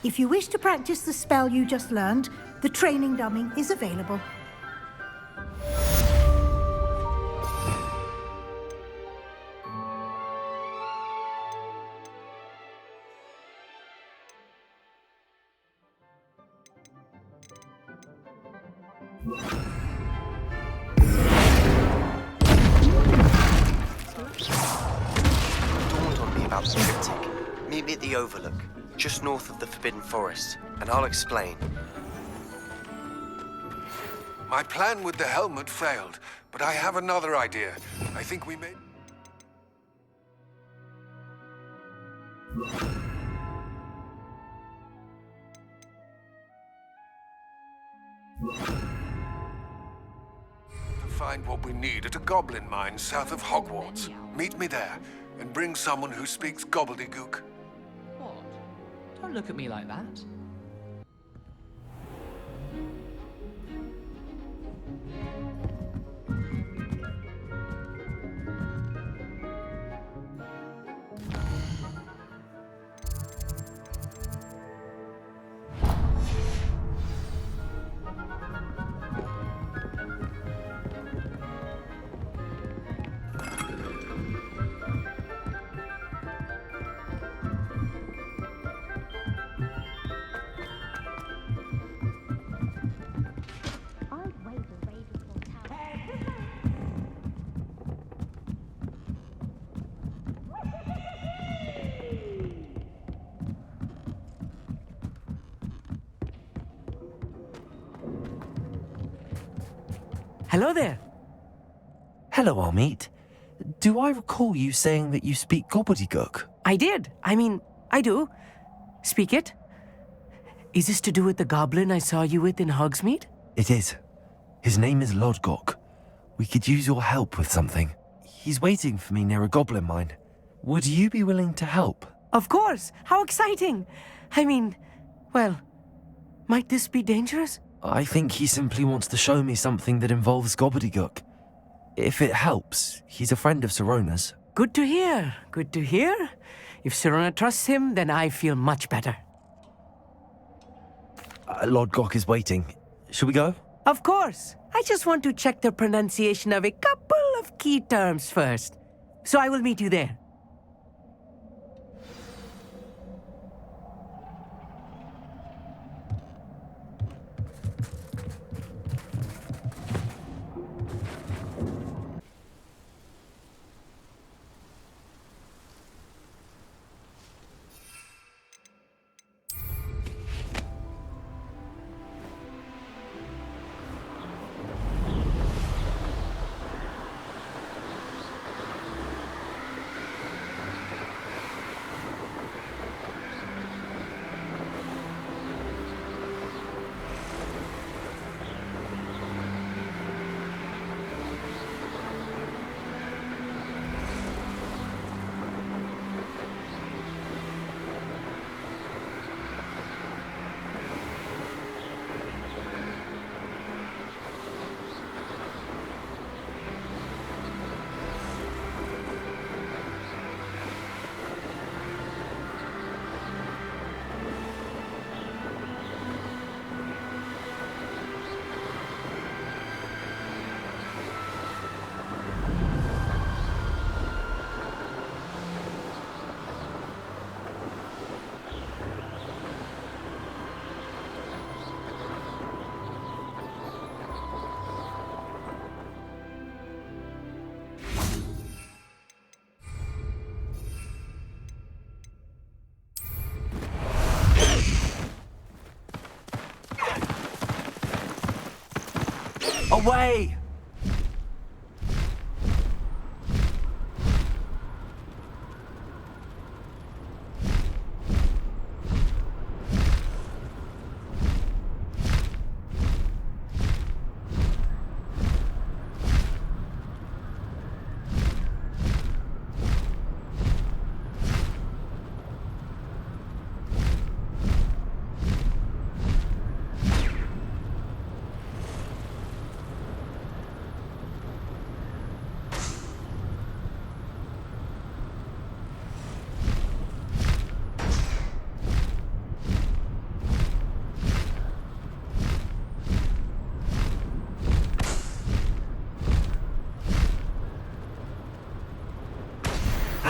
If you wish to practice the spell you just learned, the training dummy is available. Dawned on me about the triptych. Meet me at the Overlook, just north of the Forbidden Forest, and I'll explain. My plan with the helmet failed, but I have another idea. I think we may... Find what we need at a Goblin Mine south of Hogwarts. Meet me there, and bring someone who speaks gobbledygook. What? Don't look at me like that. Hello there. Hello, Amit. Do I recall you saying that you speak gobbledygook? I did. I do. Speak it. Is this to do with the goblin I saw you with in Hogsmeade? It is. His name is Lodgok. We could use your help with something. He's waiting for me near a goblin mine. Would you be willing to help? Of course. How exciting. Well, might this be dangerous? I think he simply wants to show me something that involves gobbledygook. If it helps, he's a friend of Sirona's. Good to hear. Good to hear. If Sirona trusts him, then I feel much better. Lodgok is waiting. Shall we go? Of course. I just want to check the pronunciation of a couple of key terms first. So I will meet you there. Away!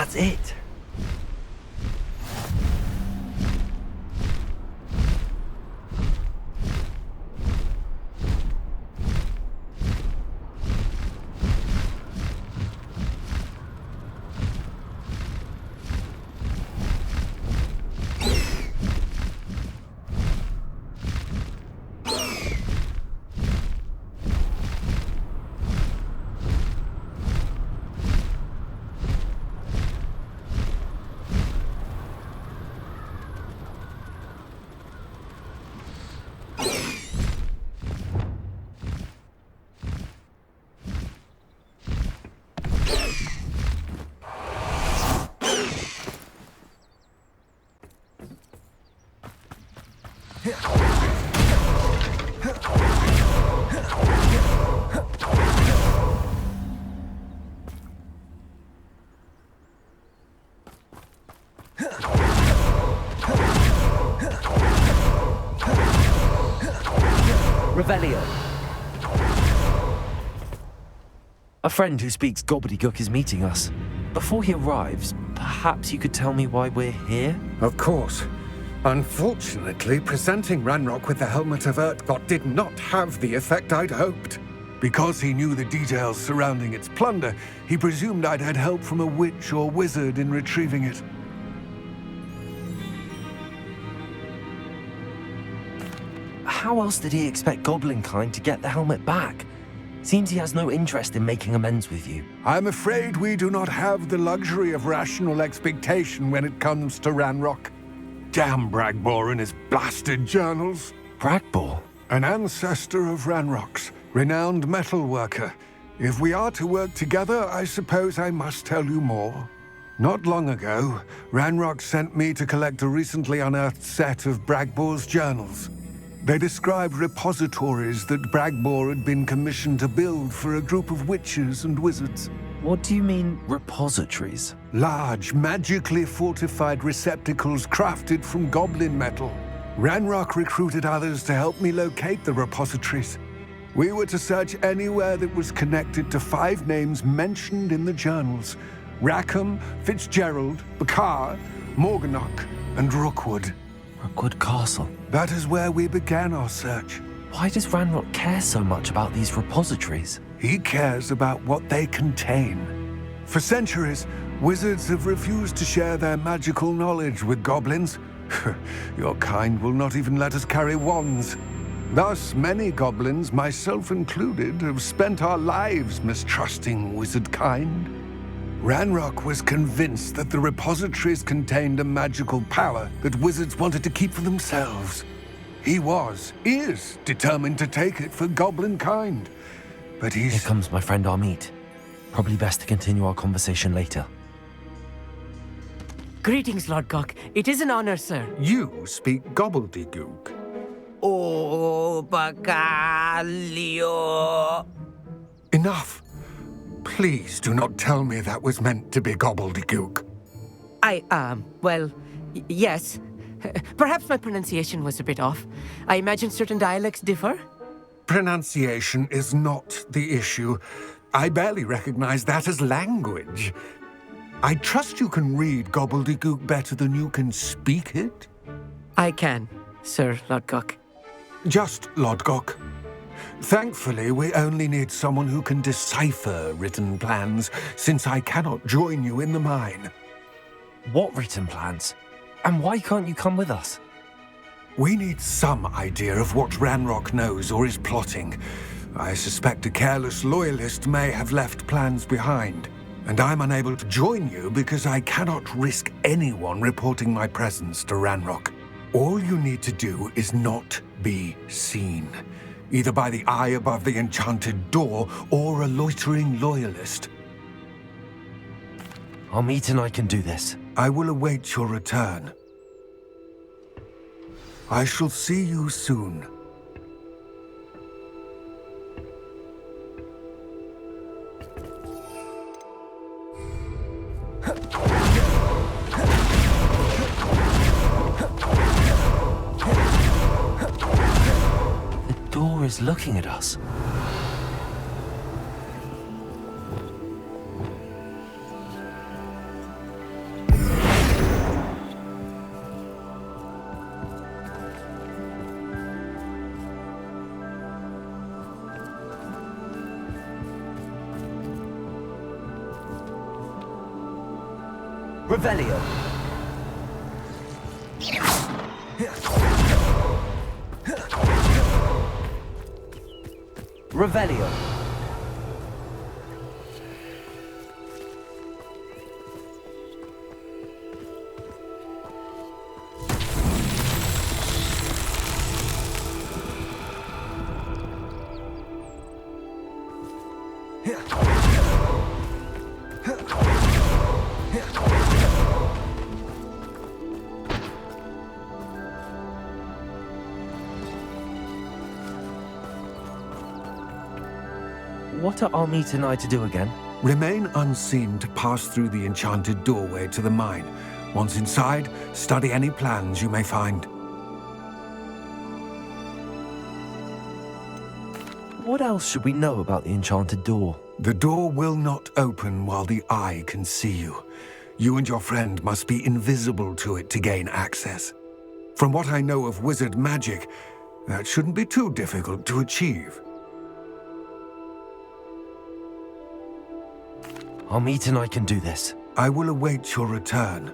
That's it. Revelio. A friend who speaks gobbledygook is meeting us. Before he arrives, perhaps you could tell me why we're here? Of course. Unfortunately, presenting Ranrok with the Helmet of Urtkot did not have the effect I'd hoped. Because he knew the details surrounding its plunder, he presumed I'd had help from a witch or wizard in retrieving it. How else did he expect Goblinkind to get the helmet back? Seems he has no interest in making amends with you. I'm afraid we do not have the luxury of rational expectation when it comes to Ranrok. Damn Bragbor and his blasted journals. Bragbor? An ancestor of Ranrock's, renowned metalworker. If we are to work together, I suppose I must tell you more. Not long ago, Ranrock sent me to collect a recently unearthed set of Bragbor's journals. They described repositories that Bragbor had been commissioned to build for a group of witches and wizards. What do you mean, repositories? Large, magically fortified receptacles crafted from goblin metal. Ranrok recruited others to help me locate the repositories. We were to search anywhere that was connected to 5 names mentioned in the journals: Rackham, Fitzgerald, Bakar, Morganach, and Rookwood. Rookwood Castle. That is where we began our search. Why does Ranrok care so much about these repositories? He cares about what they contain. For centuries, wizards have refused to share their magical knowledge with goblins. Your kind will not even let us carry wands. Thus, many goblins, myself included, have spent our lives mistrusting wizard kind. Ranrok was convinced that the repositories contained a magical power that wizards wanted to keep for themselves. He is determined to take it for goblin kind. But Here comes my friend Amit. Probably best to continue our conversation later. Greetings, Lodgok. It is an honor, sir. You speak gobbledygook. Oh, Bacalio. Enough. Please do not tell me that was meant to be gobbledygook. Yes. Perhaps my pronunciation was a bit off. I imagine certain dialects differ. Pronunciation is not the issue. I barely recognize that as language. I trust you can read gobbledygook better than you can speak it? I can, Sir Lodgok. Just Lodgok. Thankfully, we only need someone who can decipher written plans, since I cannot join you in the mine. What written plans? And why can't you come with us? We need some idea of what Ranrok knows or is plotting. I suspect a careless loyalist may have left plans behind. And I'm unable to join you because I cannot risk anyone reporting my presence to Ranrok. All you need to do is not be seen, either by the eye above the enchanted door or a loitering loyalist. Amit and I can do this. I will await your return. I shall see you soon. The door is looking at us. Revelio. Revelio. What are Armit and I to do again? Remain unseen to pass through the enchanted doorway to the mine. Once inside, study any plans you may find. What else should we know about the enchanted door? The door will not open while the eye can see you. You and your friend must be invisible to it to gain access. From what I know of wizard magic, that shouldn't be too difficult to achieve. Armit and I can do this. I will await your return.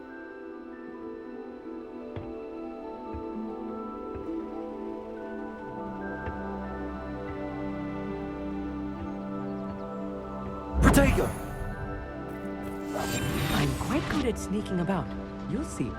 Protego! I'm quite good at sneaking about. You'll see.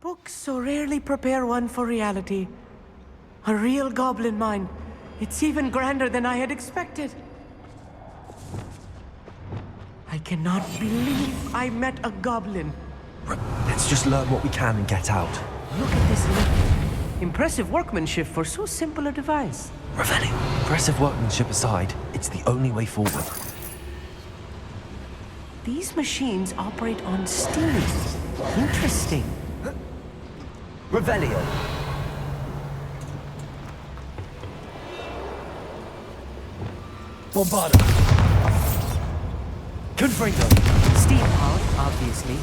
Books so rarely prepare one for reality. A real goblin mine. It's even grander than I had expected. I cannot believe I met a goblin. Let's just learn what we can and get out. Look at this lift. Impressive workmanship for so simple a device. Revelio. Impressive workmanship aside, it's the only way forward. These machines operate on steam. Interesting. Revelio. Bombardo. Confringo. Steam powered, obviously.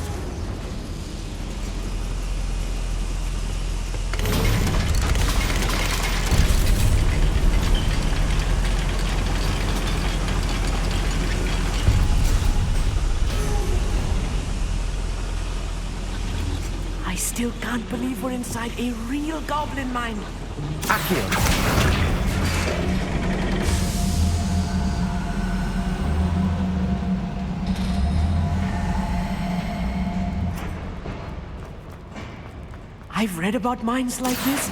I still can't believe we're inside a real goblin mine. Accio. I've read about mines like this.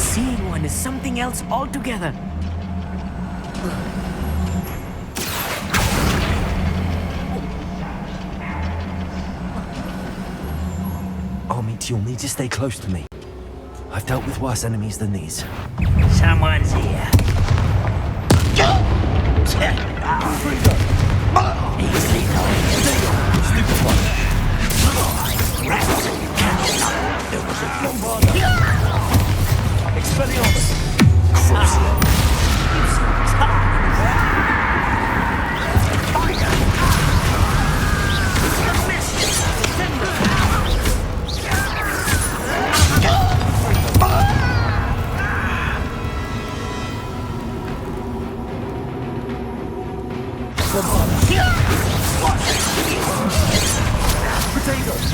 Seeing one is something else altogether. Armit, you'll need to stay close to me. I've dealt with worse enemies than these. Someone's here. Easily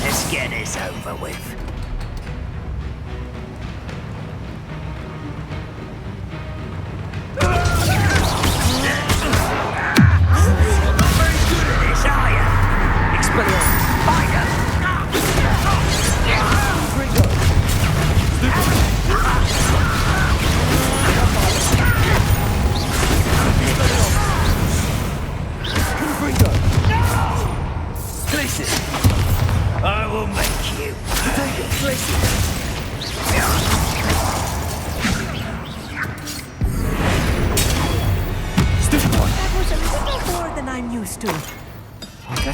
Let's get this over with.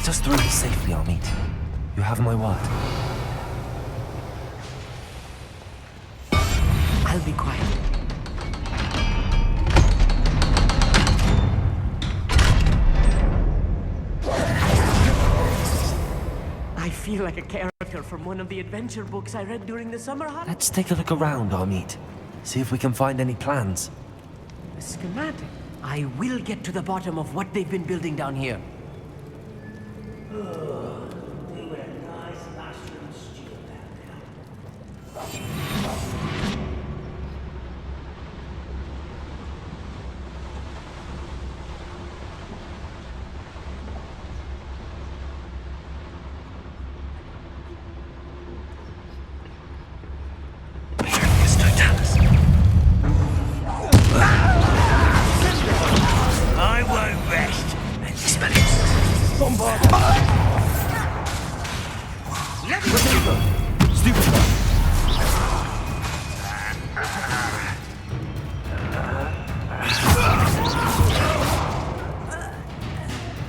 get us through this safely, Amit. You have my word. I'll be quiet. I feel like a character from one of the adventure books I read during the summer holidays. Let's take a look around, Amit. See if we can find any plans. A schematic. I will get to the bottom of what they've been building down here. I won't rest until it's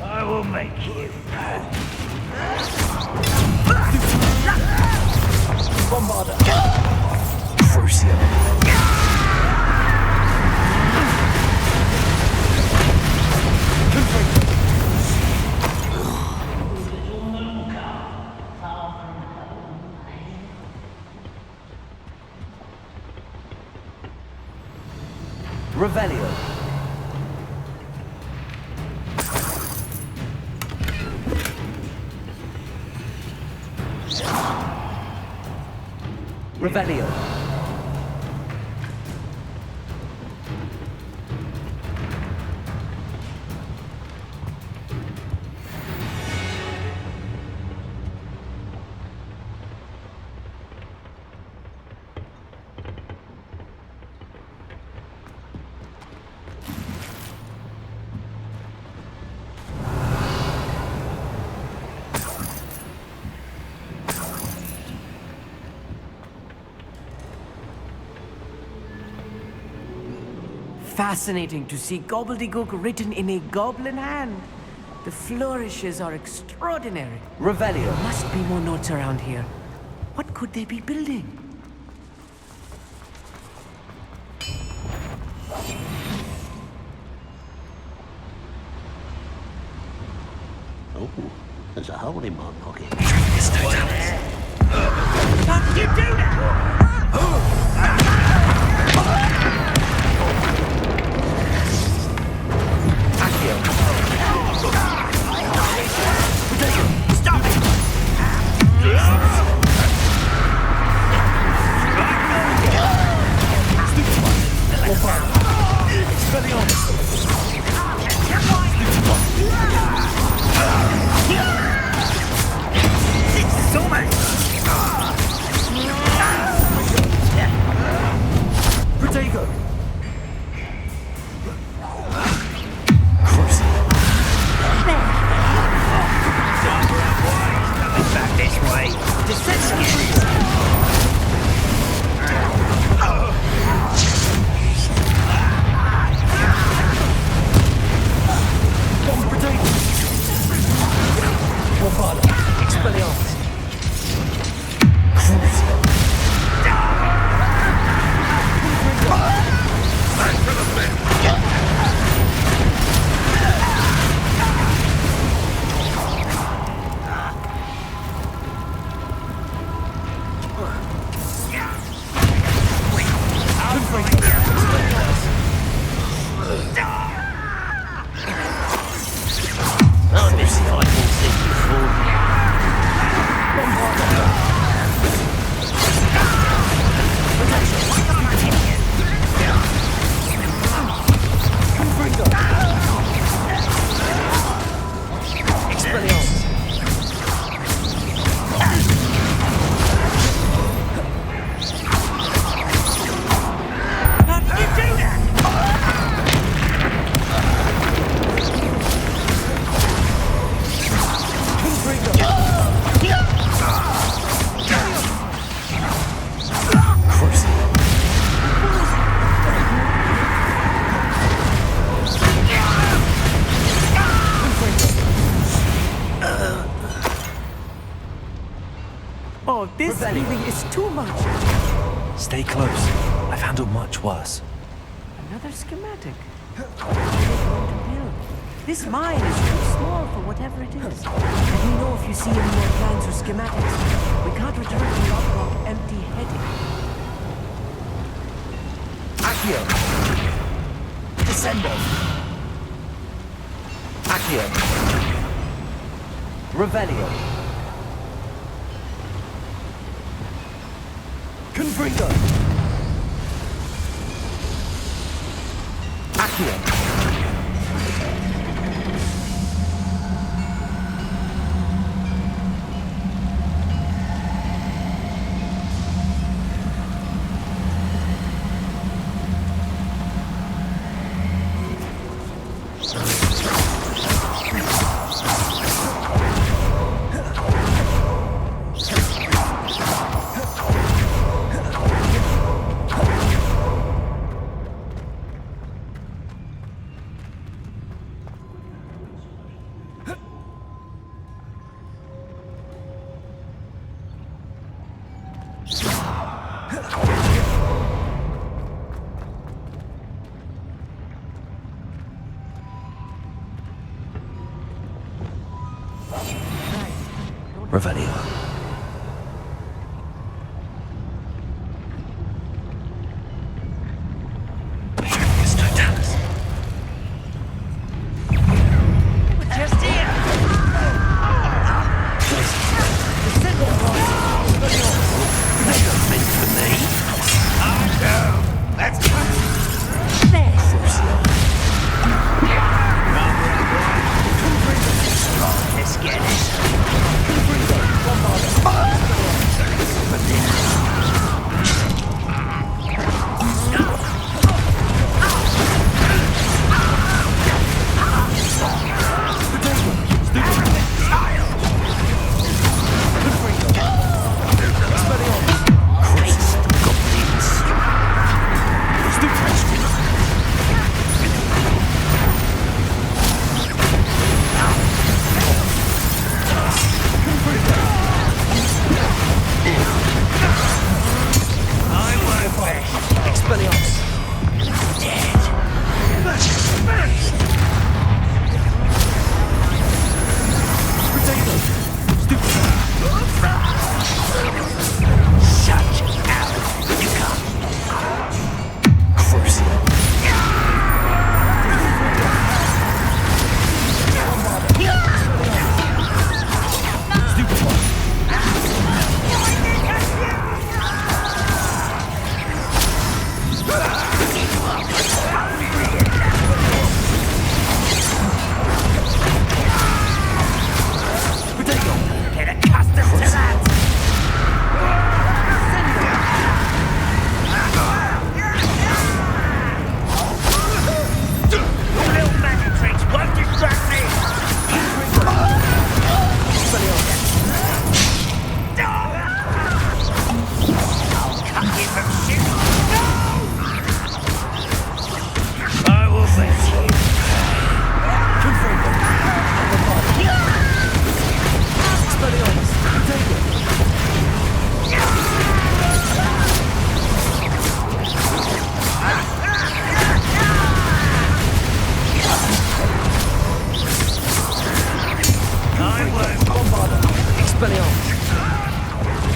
I will make you. Revelio. Revelio. Fascinating to see gobbledygook written in a goblin hand. The flourishes are extraordinary. Revelio. Must be more notes around here. What could they be building? Oh, there's a hole in my pocket. How did you do that? Stop it! So much! Protego. Back this way. Descent. really is too much. Stay close. I've handled much worse. Another schematic. What are they going to build? This mine is too small for whatever it is. Let me know if you see any more plans or schematics. We can't return to Ranrok empty-headed. Accio! Descendo! Accio! Revelio! Confringo! Accio! Revelio. Petrificus totalis. Just here! They got meant for me. Let's cut! Let's get it.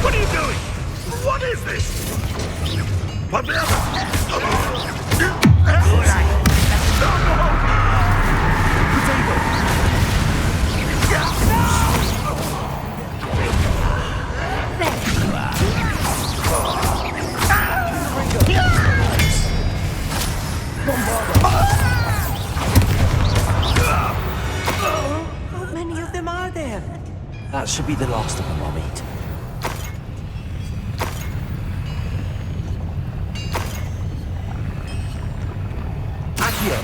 What are you doing? What is this? What the other? How many of them are there? That should be the last of them I'll meet. Accio!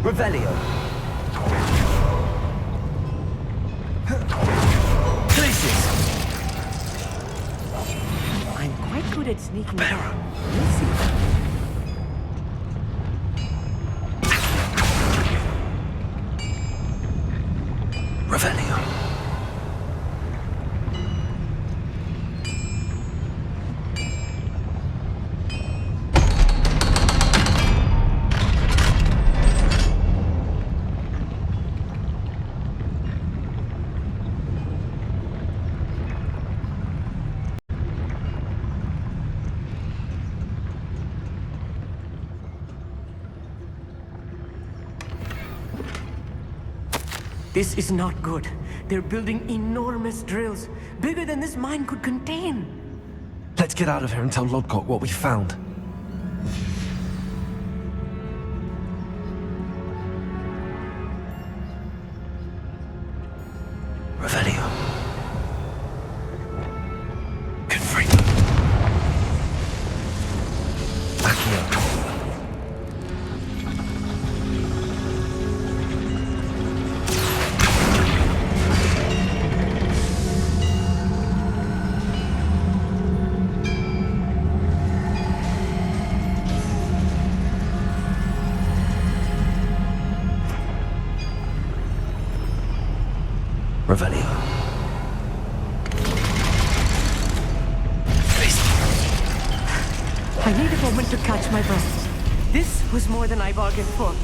Revelio! Glacis! I'm quite good at sneaking around. We'll see. Revelio. This is not good. They're building enormous drills, bigger than this mine could contain. Let's get out of here and tell Lodgok what we found. Revelio. Confringo. Accio. Revelio. I need a moment to catch my breath. This was more than I bargained for.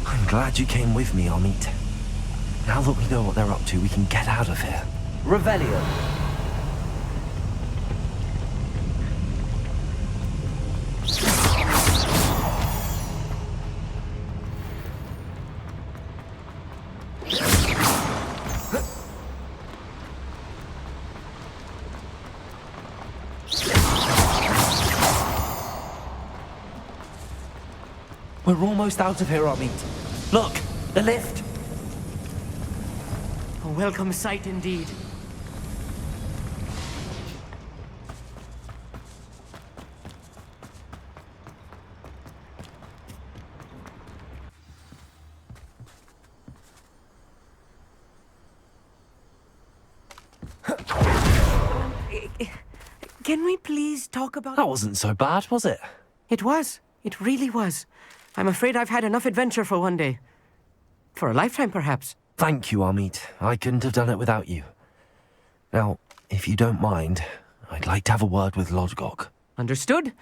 I'm glad you came with me, Amit. Now that we know what they're up to, we can get out of here. Revelio. We're almost out of here, Amit. Look, the lift. A welcome sight indeed. Can we please talk about... That wasn't so bad, was it? It was. It really was. I'm afraid I've had enough adventure for one day. For a lifetime, perhaps. Thank you, Amit. I couldn't have done it without you. Now, if you don't mind, I'd like to have a word with Lodgok. Understood?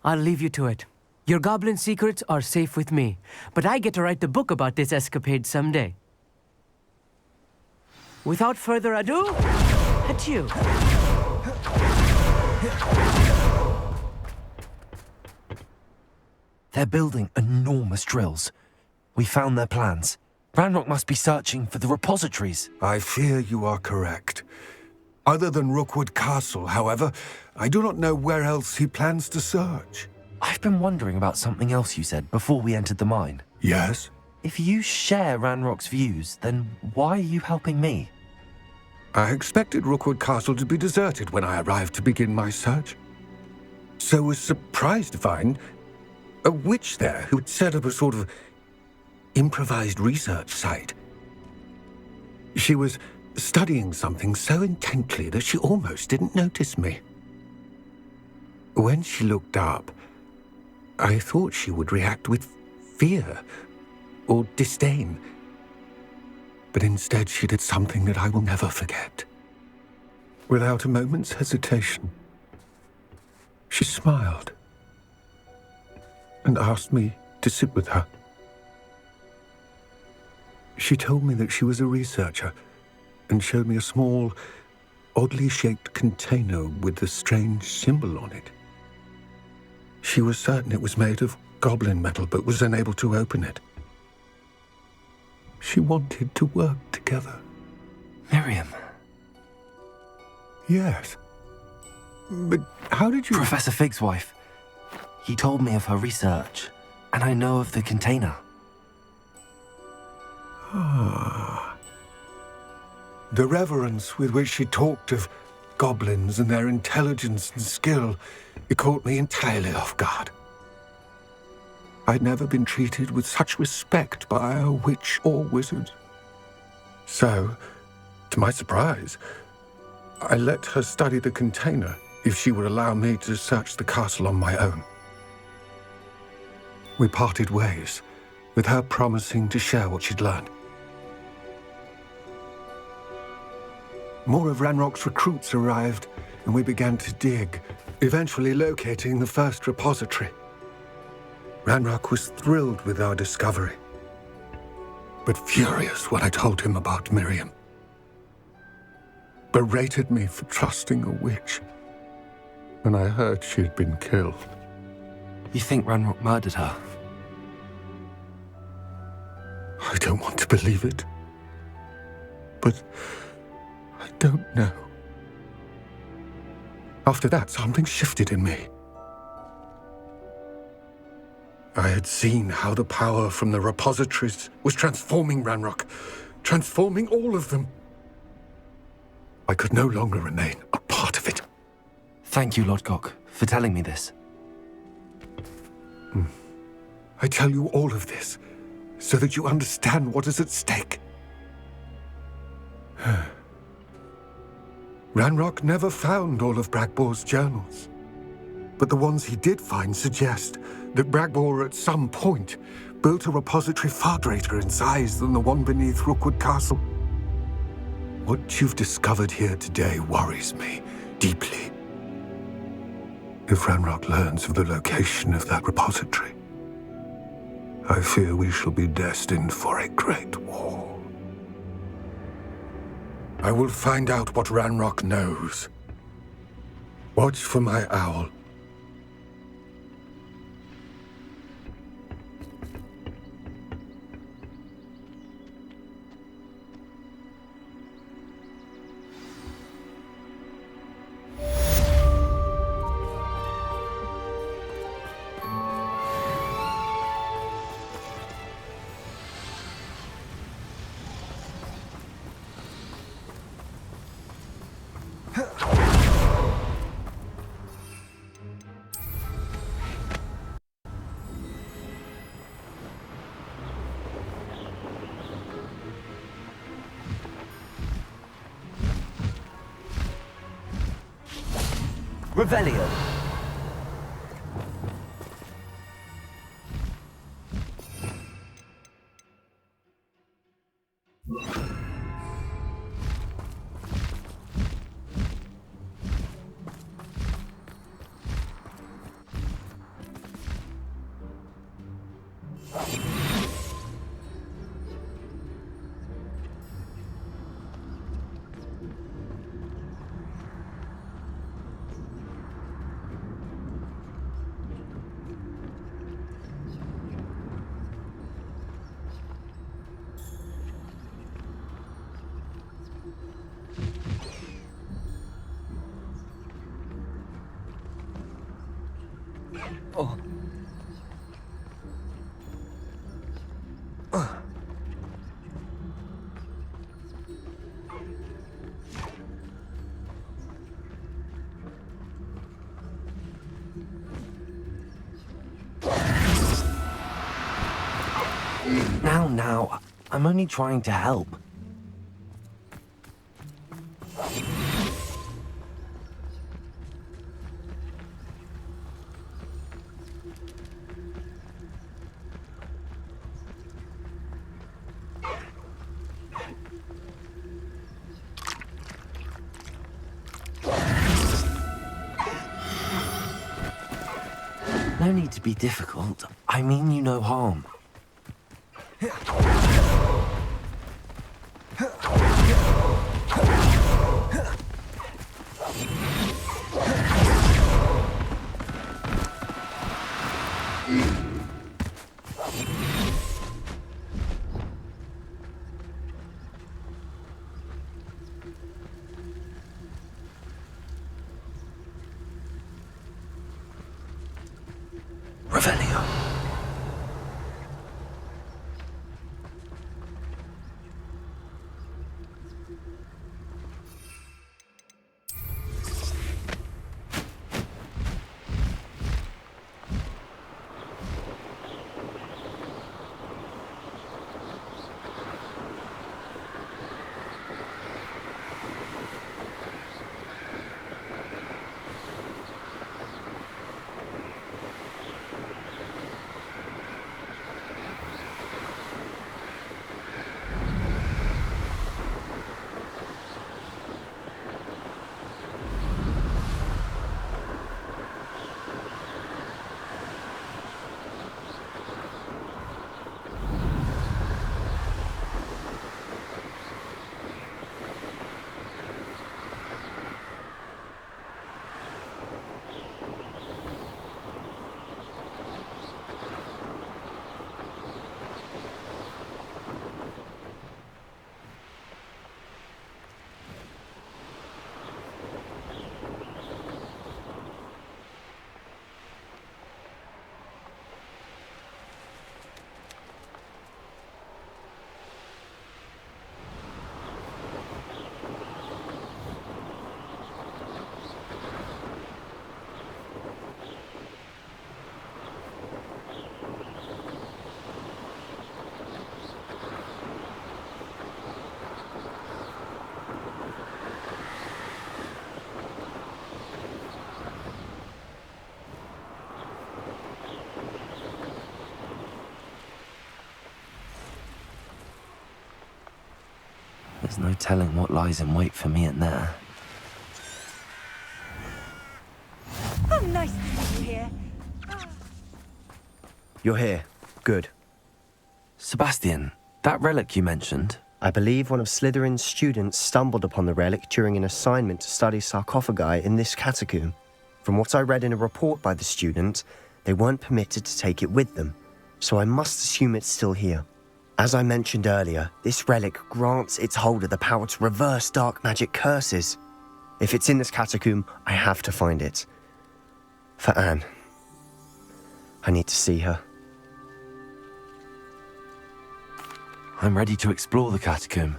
I'll leave you to it. Your goblin secrets are safe with me, but I get to write the book about this escapade someday. Without further ado, adieu. They're building enormous drills. We found their plans. Ranrok must be searching for the repositories. I fear you are correct. Other than Rookwood Castle, however, I do not know where else he plans to search. I've been wondering about something else you said before we entered the mine. Yes? If you share Ranrock's views, then why are you helping me? I expected Rookwood Castle to be deserted when I arrived to begin my search. So was surprised to find a witch there who had set up a sort of improvised research site. She was studying something so intently that she almost didn't notice me. When she looked up, I thought she would react with fear or disdain. But instead she did something that I will never forget. Without a moment's hesitation, she smiled and asked me to sit with her. She told me that she was a researcher and showed me a small, oddly shaped container with a strange symbol on it. She was certain it was made of goblin metal, but was unable to open it. She wanted to work together. Miriam. Yes. But how did you... Professor Fig's wife. He told me of her research, and I know of the container. Ah. The reverence with which she talked of goblins and their intelligence and skill, it caught me entirely off guard. I'd never been treated with such respect by a witch or wizard. So, to my surprise, I let her study the container if she would allow me to search the castle on my own. We parted ways, with her promising to share what she'd learned. More of Ranrock's recruits arrived, and we began to dig, eventually locating the first repository. Ranrok was thrilled with our discovery, but furious when I told him about Miriam. Berated me for trusting a witch when I heard she had been killed. You think Ranrok murdered her? I don't want to believe it. but I don't know. After that, something shifted in me. I had seen how the power from the repositories was transforming Ranrok, transforming all of them. I could no longer remain a part of it. Thank you, Lodgok, for telling me this. I tell you all of this so that you understand what is at stake. Ranrok never found all of Bragbor's journals, but the ones he did find suggest that Bragbor at some point built a repository far greater in size than the one beneath Rookwood Castle. What you've discovered here today worries me deeply. If Ranrok learns of the location of that repository, I fear we shall be destined for a great war. I will find out what Ranrok knows. Watch for my owl. Revelio. Oh. Now, I'm only trying to help. No need to be difficult. I mean you no harm. Revelio. There's no telling what lies in wait for me in there. Oh, nice to see you here. You're here. Good. Sebastian, that relic you mentioned, I believe one of Slytherin's students stumbled upon the relic during an assignment to study sarcophagi in this catacomb. From what I read in a report by the student, they weren't permitted to take it with them, so I must assume it's still here. As I mentioned earlier, this relic grants its holder the power to reverse dark magic curses. If it's in this catacomb, I have to find it. For Anne. I need to see her. I'm ready to explore the catacomb.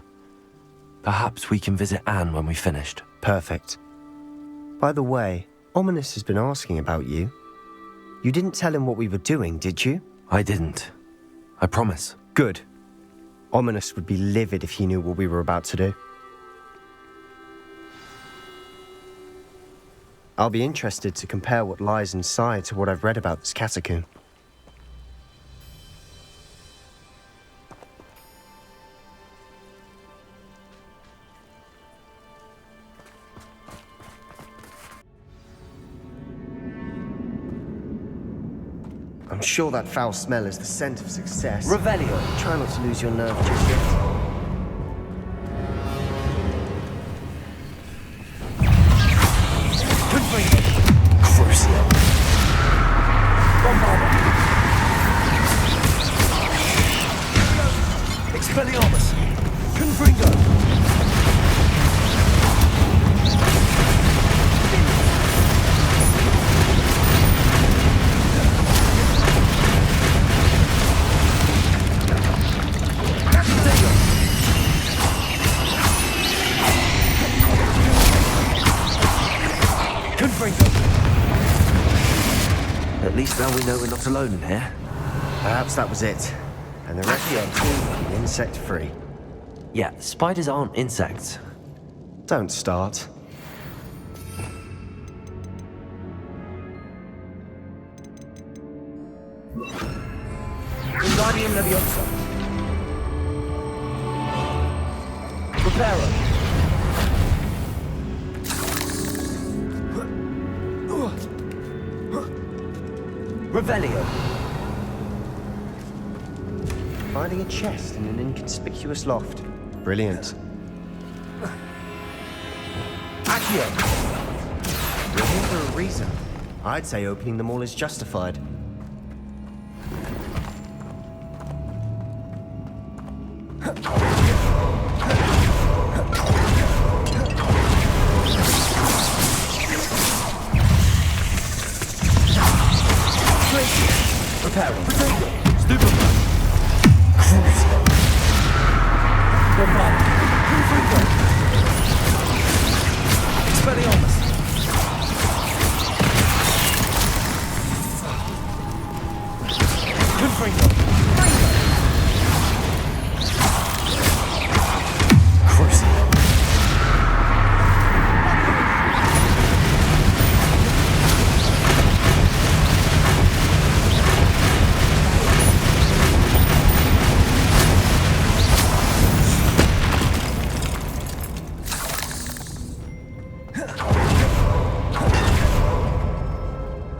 Perhaps we can visit Anne when we've finished. Perfect. By the way, Ominous has been asking about you. You didn't tell him what we were doing, did you? I didn't. I promise. Good. Ominous would be livid if he knew what we were about to do. I'll be interested to compare what lies inside to what I've read about this catacomb. I'm sure that foul smell is the scent of success. Revelio. Try not to lose your nerve just yet. Crucio. Bombarda. Expelliarmus. Confringo. At least now we know we're not alone in here. Perhaps that was it. And the rest of the insect-free. Yeah, spiders aren't insects. Don't start. Wingardium Leviosa. Preparo. Revelio. Finding a chest in an inconspicuous loft. Brilliant. Accio. We're here for a reason. I'd say opening them all is justified. Preparo. Stupid. Crucio. Bombarda. Confringo. Expelliarmus. Confringo. Crucio.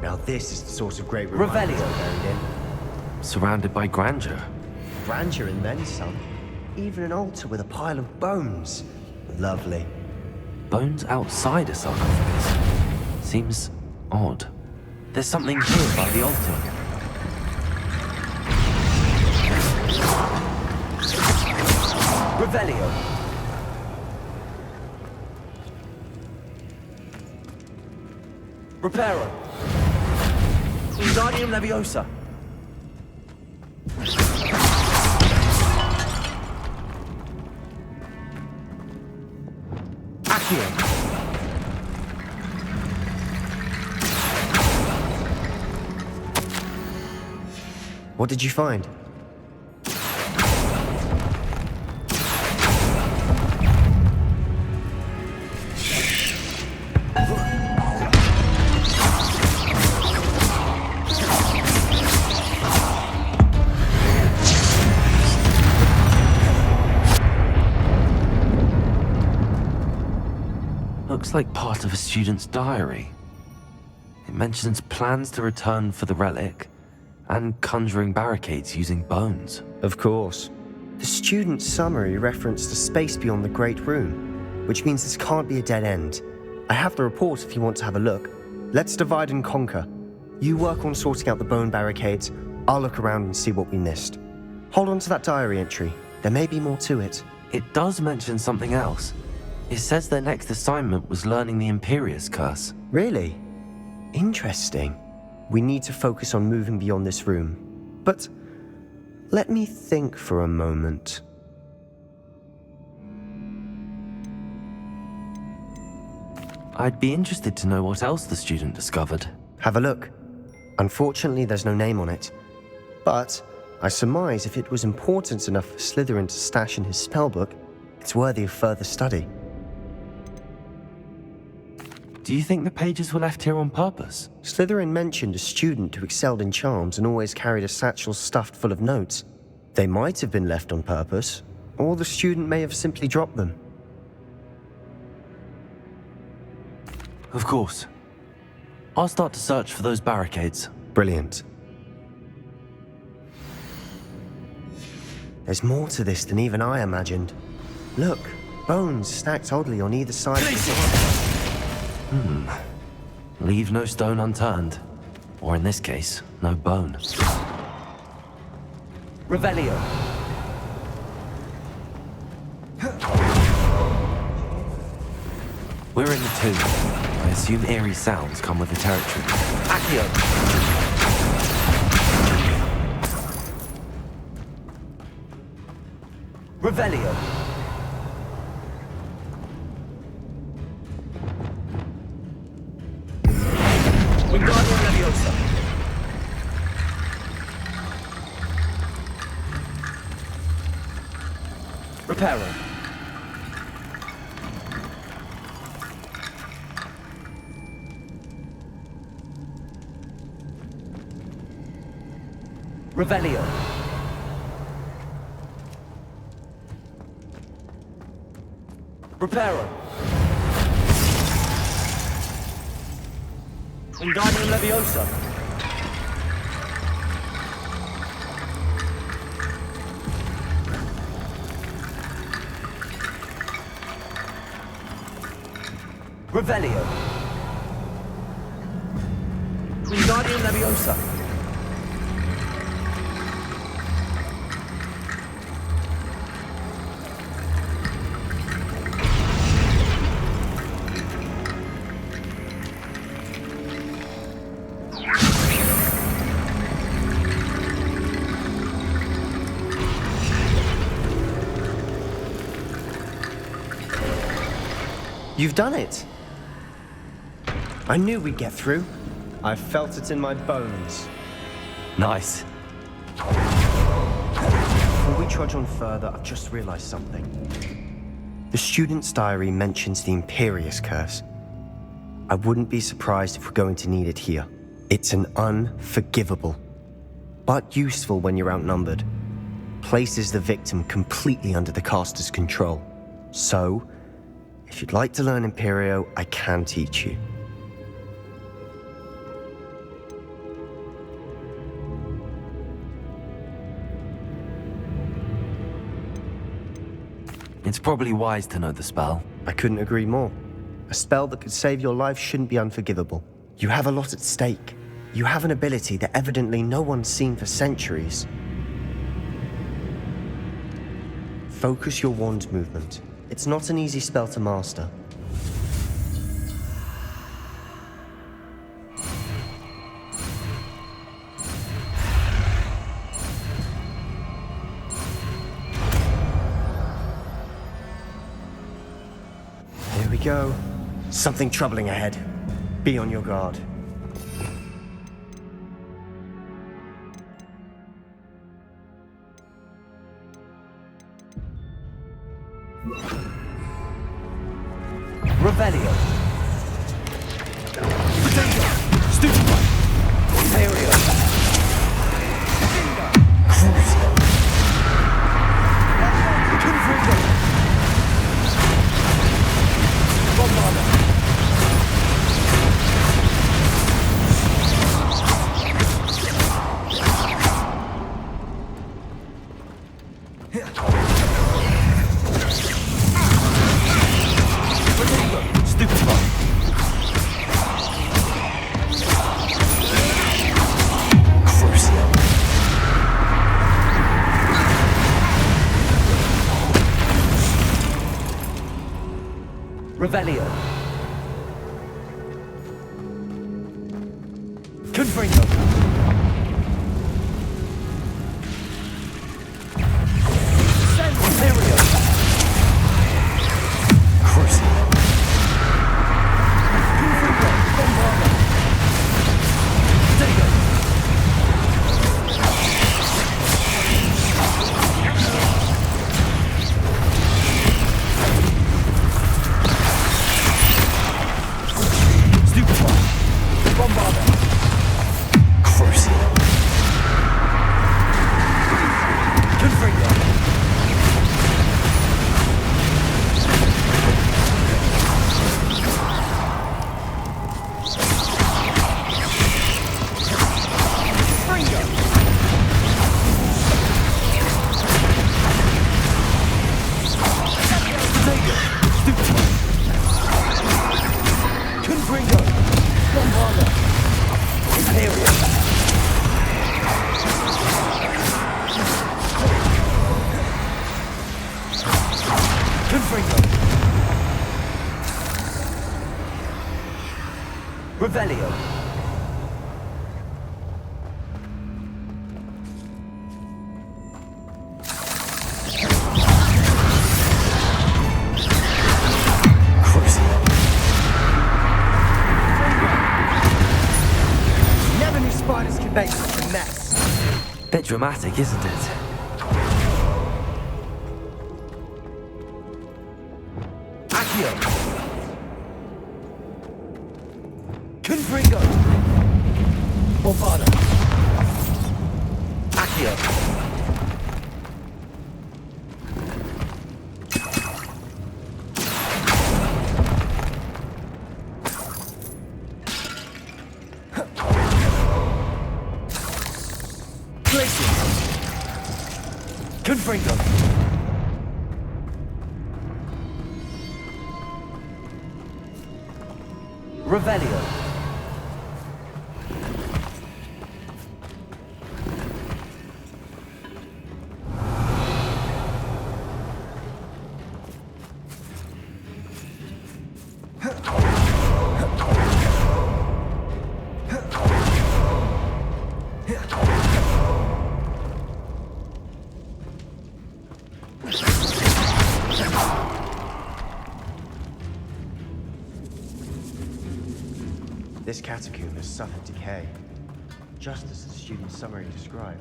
Now this is the sort of great reminders Revelio. I'm buried in. Surrounded by grandeur. Grandeur and then some. Even an altar with a pile of bones. Lovely. Bones outside a sarcophagus. Seems odd. There's something here by the altar. Revelio. Reparo. Wingardium Leviosa. Accio. What did you find? like part of a student's diary. It mentions plans to return for the relic and conjuring barricades using bones. Of course. The student's summary referenced a space beyond the Great Room, which means this can't be a dead end. I have the report if you want to have a look. Let's divide and conquer. You work on sorting out the bone barricades. I'll look around and see what we missed. Hold on to that diary entry. There may be more to it. It does mention something else. It says their next assignment was learning the Imperius Curse. Really? Interesting. We need to focus on moving beyond this room. But let me think for a moment. I'd be interested to know what else the student discovered. Have a look. Unfortunately, there's no name on it. But I surmise if it was important enough for Slytherin to stash in his spellbook, it's worthy of further study. Do you think the pages were left here on purpose? Slytherin mentioned a student who excelled in charms and always carried a satchel stuffed full of notes. They might have been left on purpose, or the student may have simply dropped them. Of course. I'll start to search for those barricades. Brilliant. There's more to this than even I imagined. Look, bones stacked oddly on either side of the door. Leave no stone unturned. Or in this case, no bone. Revelio. We're in the tomb. I assume eerie sounds come with the territory. Accio. Revelio. Wingardium Leviosa. Reparo. Revelio. Reparo. Wingardium Leviosa. Revelio. Wingardium Leviosa. You've done it! I knew we'd get through. I felt it in my bones. Nice. Before we trudge on further, I've just realized something. The student's diary mentions the Imperius Curse. I wouldn't be surprised if we're going to need it here. It's an unforgivable, but useful when you're outnumbered. Places the victim completely under the caster's control. So, if you'd like to learn Imperio, I can teach you. It's probably wise to know the spell. I couldn't agree more. A spell that could save your life shouldn't be unforgivable. You have a lot at stake. You have an ability that evidently no one's seen for centuries. Focus your wand movement. It's not an easy spell to master. Here we go. Something troubling ahead. Be on your guard. Revelio. Stupefy. Imperio. Crucio. Confringo. Bombarda. Revelio. Confringo. Sanguinario. Crucible. Confringo. Bombarda. Dego. Stupefy. Bombarda. Crucible. Confringo. Confringo. Bombarda. Imperial. Confringo. Revelio. Crucible. Never knew spiders could make such a mess. Bit dramatic, isn't it? Accio. Confringo. Bombarda. Accio. Confringo. Revelio. This catacomb has suffered decay, just as the student's summary described.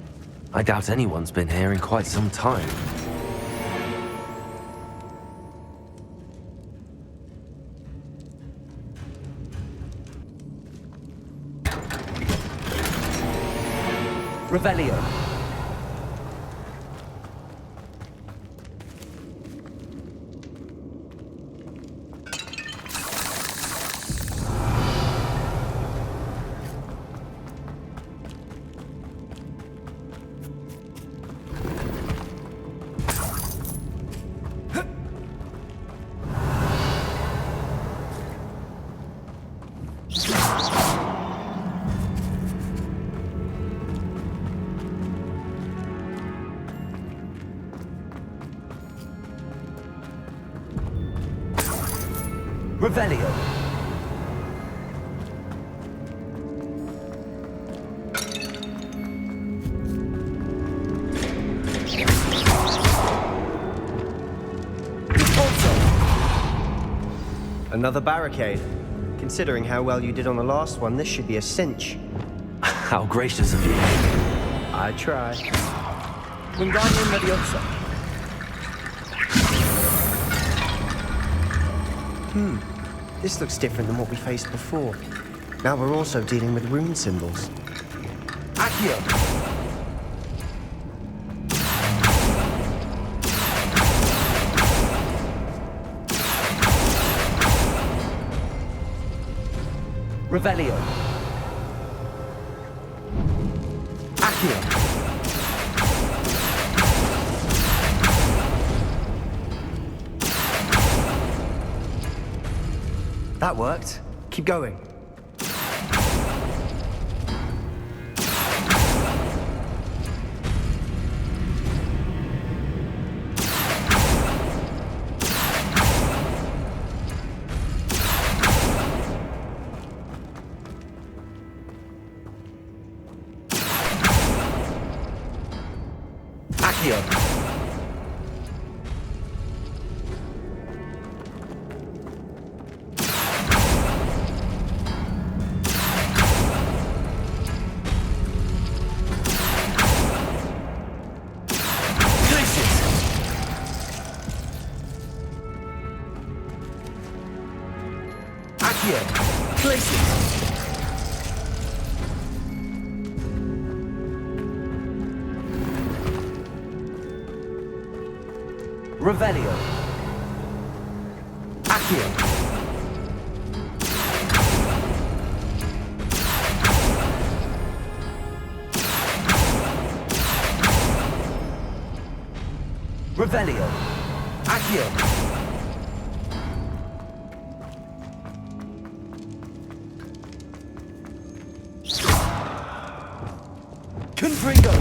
I doubt anyone's been here in quite some time. Revelio. Revelio. Another barricade. Considering how well you did on the last one, this should be a cinch. How gracious of you. I try. Wingardium Leviosa. This looks different than what we faced before. Now we're also dealing with rune symbols. Accio. Revelio. Accio. That worked. Keep going. Accio. Revelio. Accio. Revelio. Accio. Confringo.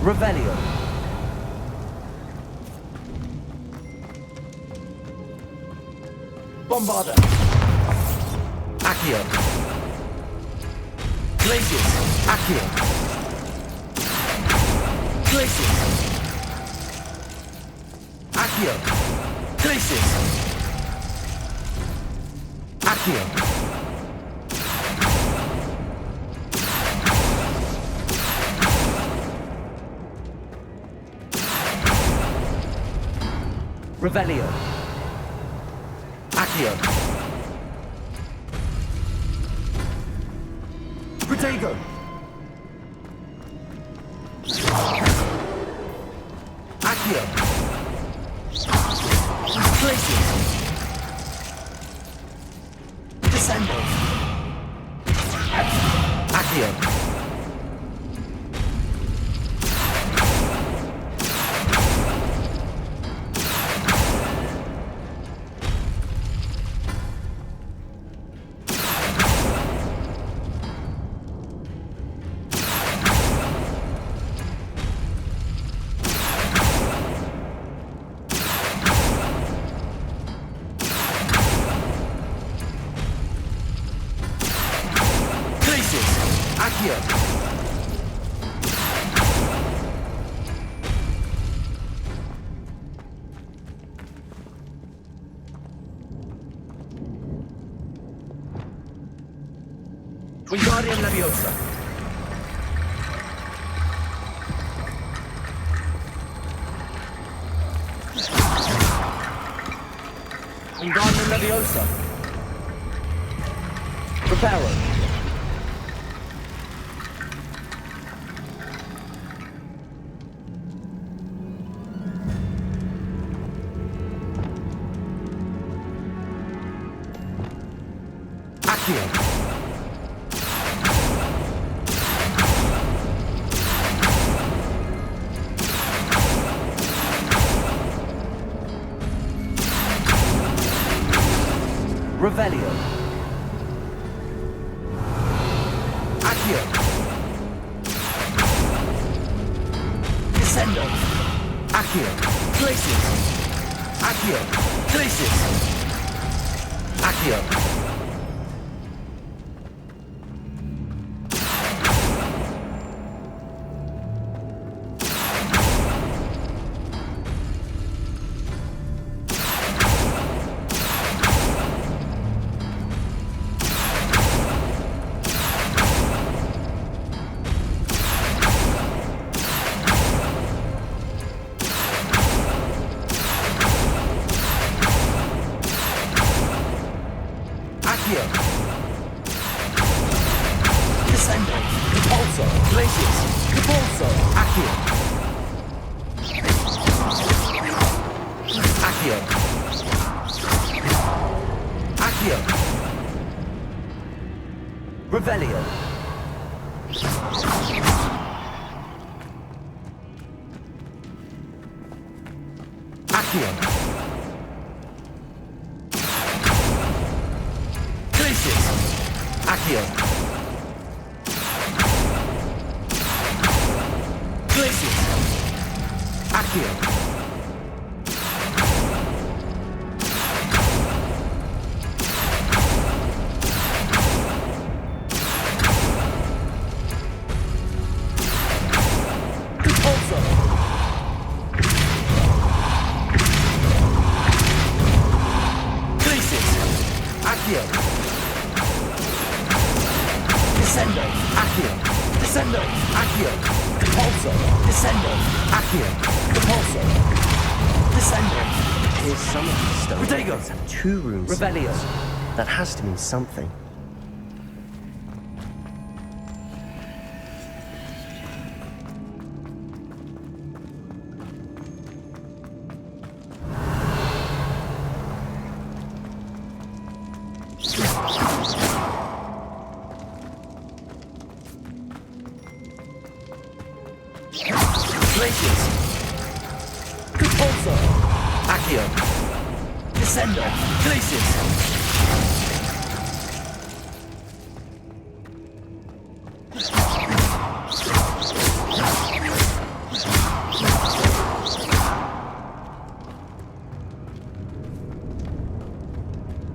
Revelio. Bombarda. Accio. Glacius. Accio. Glacius. Accio. Glacius. Accio. Revelio. Accio. Protego. Accio. Glacius. Descendo. Accio. Wingardium Leviosa. Wingardium Leviosa. Reparo. Accio. Revelio. Accio. Descendo. Accio. Glacius. Accio. Glacius. Accio. Descendo. Repulso. Glacius. Repulso. Accio. Accio. Accio. Revelio. Accio. Glacius. Accio. Glacius. Accio. Descendo. Accio. Descendo. Accio. Repulso. Descendo. Accio. Repulso. Descendo. Here's some of these stones. Protego. Have 2 runes. Revelio. That has to mean something. Glaciers. Repulso. Accio. Descendo. Glaciers.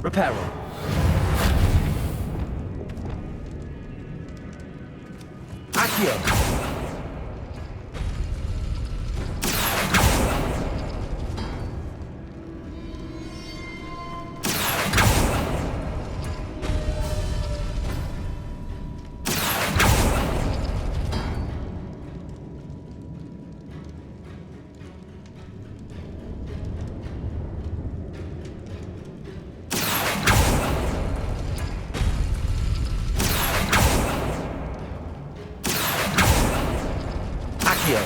Reparo. Accio. Accio.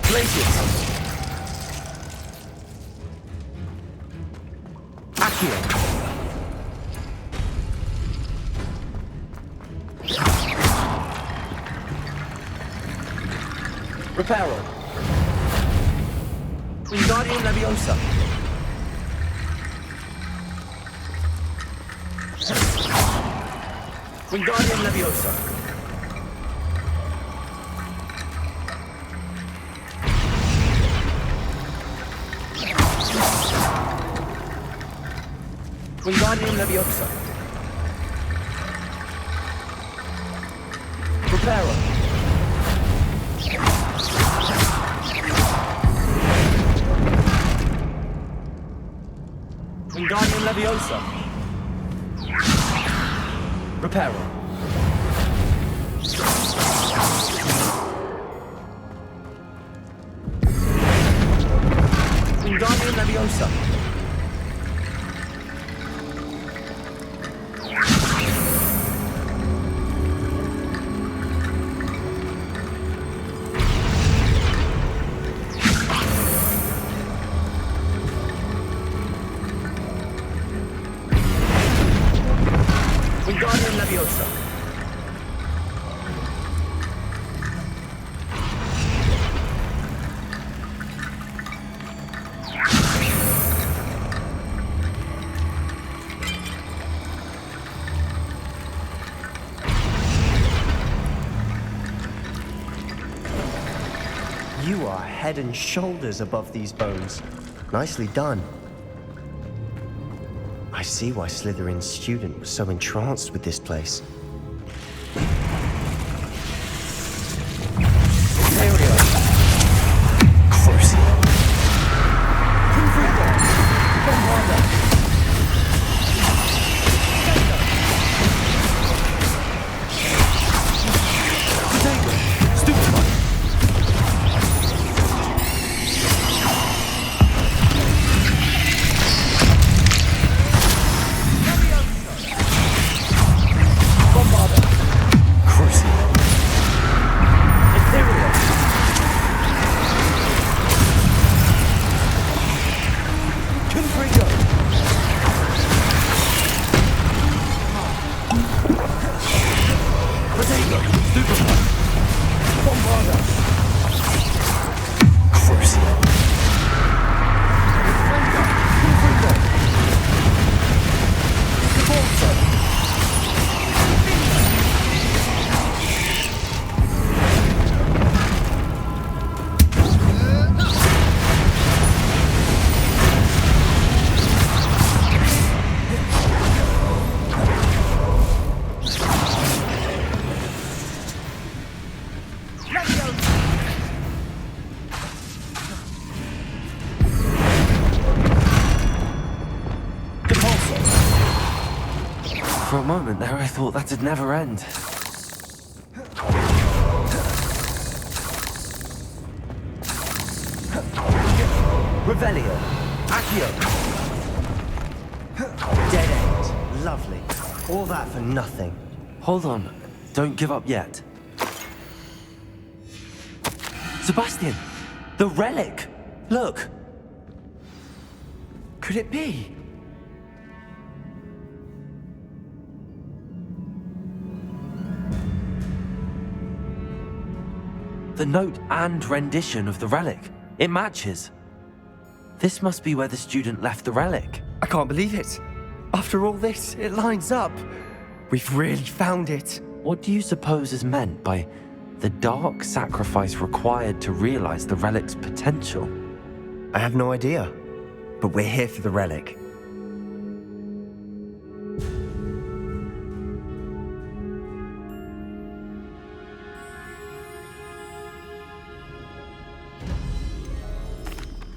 Glaciers. Accio. Reparo. Wingardium Leviosa. Wingardium Leviosa. Wingardium Leviosa. Reparo. Wingardium Leviosa. Reparo. Wingardium Leviosa. Wingardium Leviosa. You are head and shoulders above these bones. Nicely done. I see why Slytherin's student was so entranced with this place. For a moment there, I thought that'd never end. Revelio. Accio. Dead end. Lovely. All that for nothing. Hold on. Don't give up yet. Sebastian! The relic! Look! Could it be? The note and rendition of the relic. It matches. This must be where the student left the relic. I can't believe it. After all this, it lines up. We've really found it. What do you suppose is meant by the dark sacrifice required to realize the relic's potential? I have no idea. But we're here for the relic.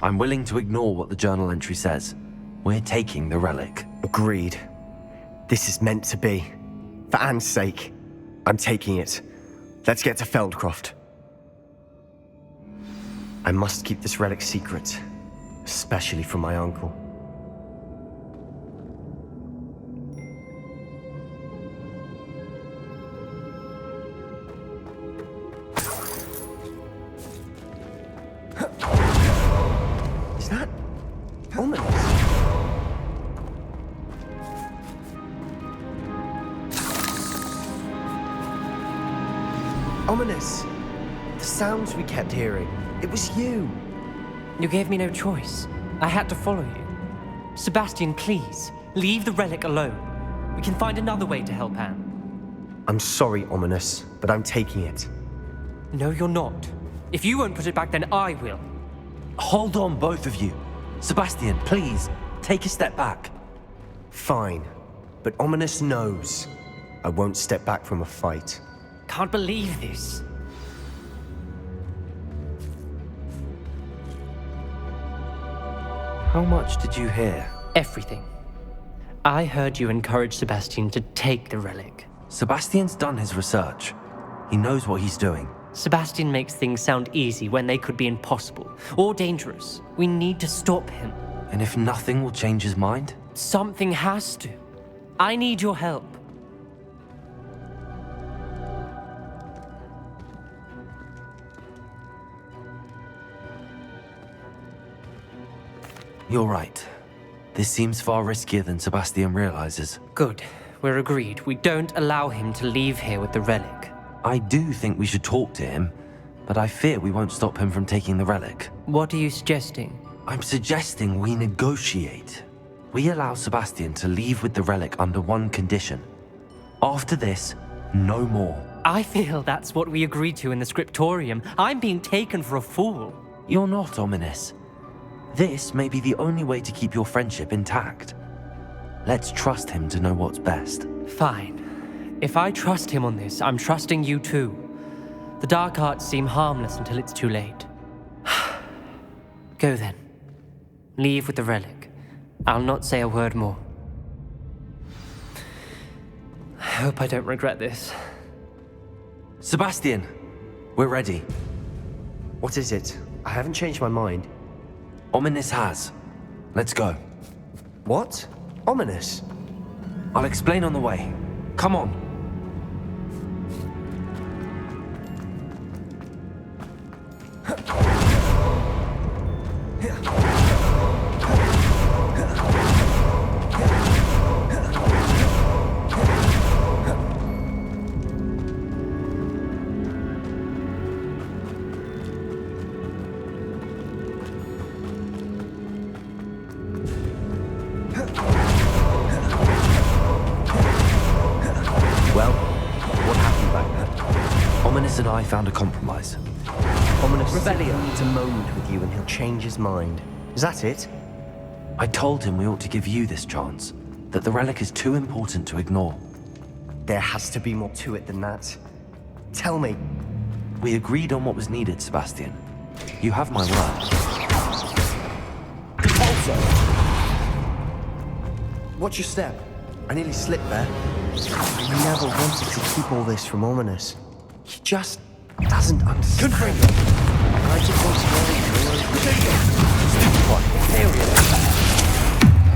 I'm willing to ignore what the journal entry says. We're taking the relic. Agreed. This is meant to be. For Anne's sake, I'm taking it. Let's get to Feldcroft. I must keep this relic secret, especially from my uncle. Is that ominous? Ominous. The sounds we kept hearing. It was you. You gave me no choice. I had to follow you. Sebastian, please, leave the relic alone. We can find another way to help Anne. I'm sorry, Ominous, but I'm taking it. No, you're not. If you won't put it back, then I will. Hold on, both of you. Sebastian, please, take a step back. Fine, but Ominous knows I won't step back from a fight. Can't believe this. How much did you hear? Everything. I heard you encourage Sebastian to take the relic. Sebastian's done his research. He knows what he's doing. Sebastian makes things sound easy when they could be impossible or dangerous. We need to stop him. And if nothing will change his mind? Something has to. I need your help. You're right. This seems far riskier than Sebastian realizes. Good. We're agreed. We don't allow him to leave here with the relic. I do think we should talk to him, but I fear we won't stop him from taking the relic. What are you suggesting? I'm suggesting we negotiate. We allow Sebastian to leave with the relic under one condition. After this, no more. I feel that's what we agreed to in the scriptorium. I'm being taken for a fool. You're not, Ominous. This may be the only way to keep your friendship intact. Let's trust him to know what's best. Fine. If I trust him on this, I'm trusting you too. The dark arts seem harmless until it's too late. Go then. Leave with the relic. I'll not say a word more. I hope I don't regret this. Sebastian, we're ready. What is it? I haven't changed my mind. Ominous has. Let's go. What? Ominous? I'll explain on the way. Come on. And I found a compromise. Ominous Revelio. to moan with you and he'll change his mind. Is that it? I told him we ought to give you this chance, that the relic is too important to ignore. There has to be more to it than that. Tell me. We agreed on what was needed, Sebastian. You have my word. Also. Watch your step. I nearly slipped there. I never wanted to keep all this from Ominous. He just doesn't understand. I just want to know. Stupid one. There we go.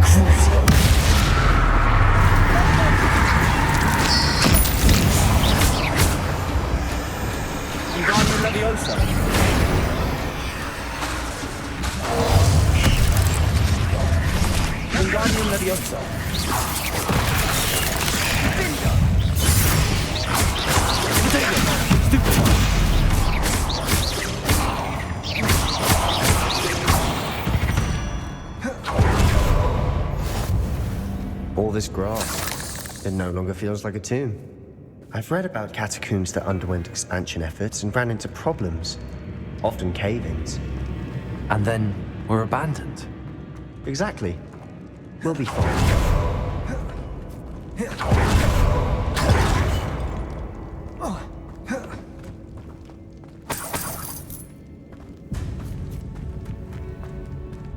Crucial. Wingardium Leviosa. Wingardium Leviosa. Stupid one. All this grass, it no longer feels like a tomb. I've read about catacombs that underwent expansion efforts and ran into problems, often cave-ins. And then were abandoned. Exactly. We'll be fine.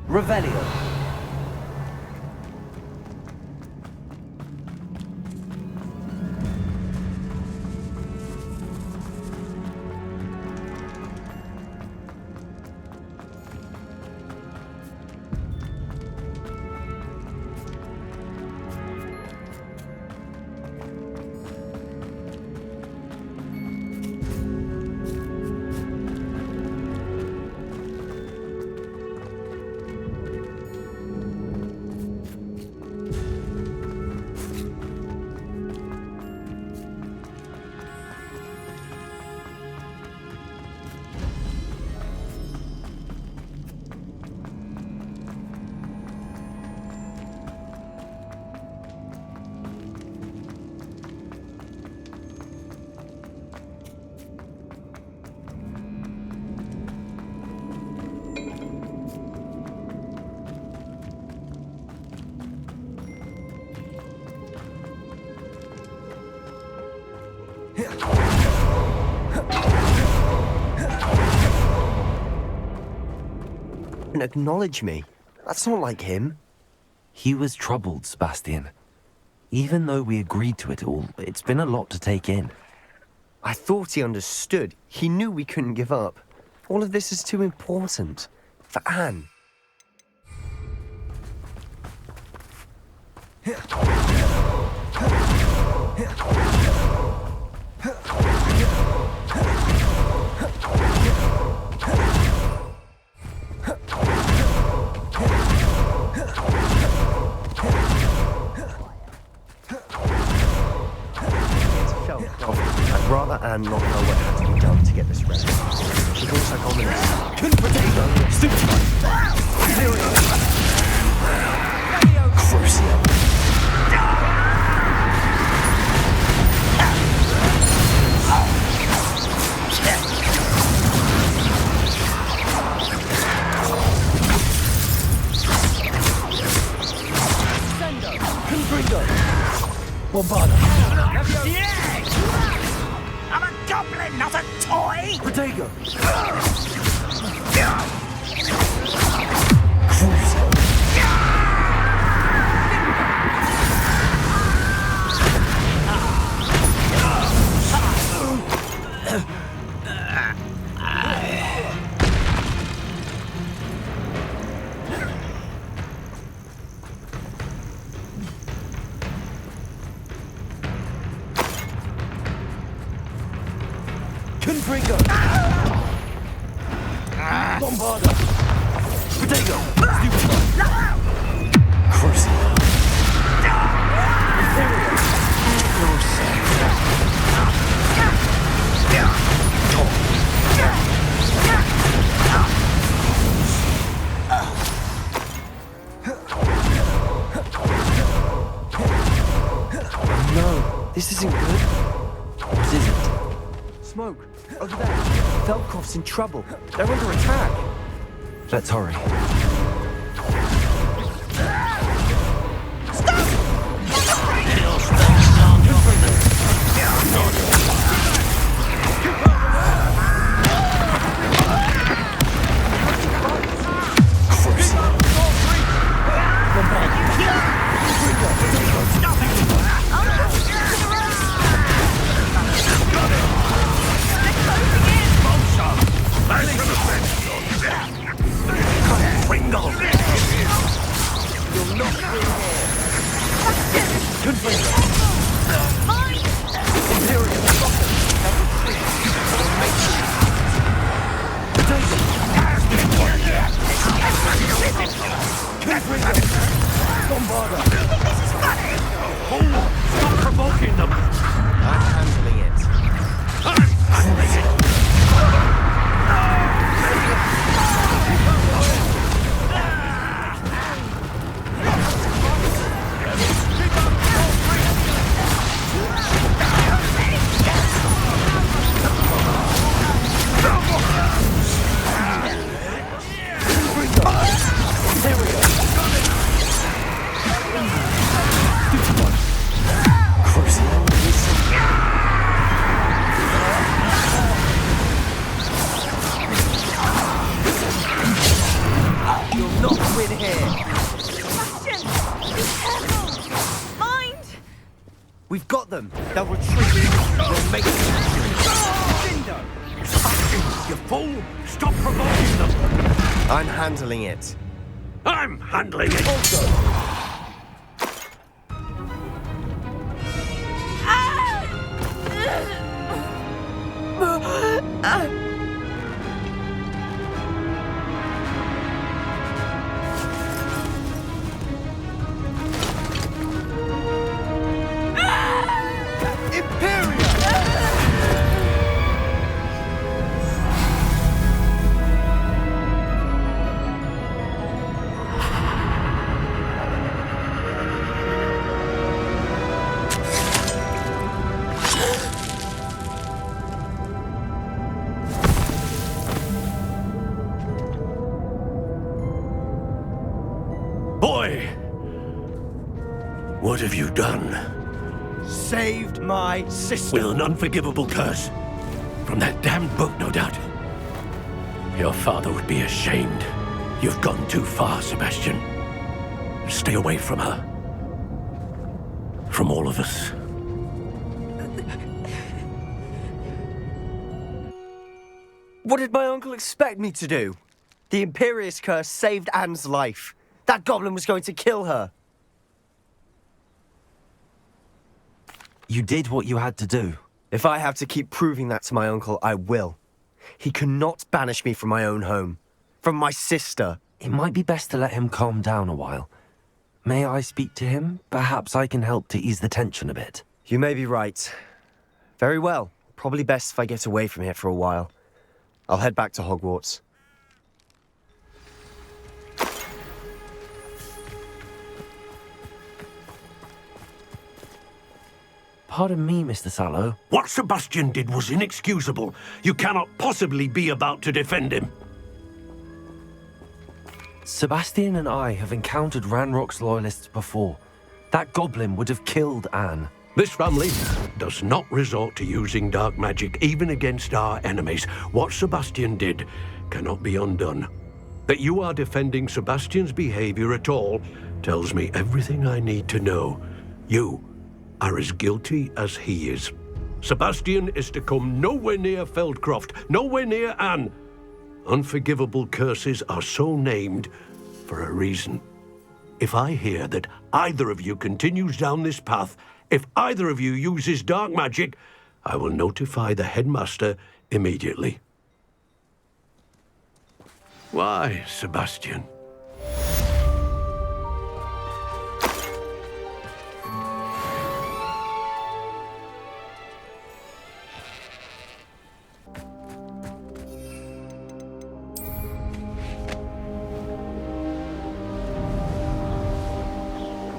Revelio. Acknowledge me. That's not like him. He was troubled, Sebastian. Even though we agreed to it all, it's been a lot to take in. I thought he understood. He knew we couldn't give up. All of this is too important. For Anne. I'd rather Anne not know what had to be done to get this ready. She looks like Ominous. Stupid one. Crucial. Bombarda. Yeah! I'm a goblin, not a toy! Protego. Confringo! Bombarda! Protego! Crucial! No, this isn't good. What is it? Smoke, over there. Velkov's in trouble. They're under attack. Let's hurry. stupid one. You'll not win here. Sebastian! Be careful! Mind! We've got them. They'll retreat. We'll make them. You fool! Stop provoking them! I'm handling it. I'm handling it! Boy! What have you done? Saved my sister. With an unforgivable curse. From that damned book, no doubt. Your father would be ashamed. You've gone too far, Sebastian. Stay away from her. From all of us. What did my uncle expect me to do? The Imperious curse saved Anne's life. That goblin was going to kill her. You did what you had to do. If I have to keep proving that to my uncle, I will. He cannot banish me from my own home. From my sister. It might be best to let him calm down a while. May I speak to him? Perhaps I can help to ease the tension a bit. You may be right. Very well. Probably best if I get away from here for a while. I'll head back to Hogwarts. Pardon me, Mr. Sallow. What Sebastian did was inexcusable. You cannot possibly be about to defend him. Sebastian and I have encountered Ranrok's Loyalists before. That goblin would have killed Anne. This family does not resort to using dark magic even against our enemies. What Sebastian did cannot be undone. That you are defending Sebastian's behavior at all tells me everything I need to know. You are as guilty as he is. Sebastian is to come nowhere near Feldcroft, nowhere near Anne. Unforgivable curses are so named for a reason. If I hear that either of you continues down this path, if either of you uses dark magic, I will notify the headmaster immediately. Why, Sebastian?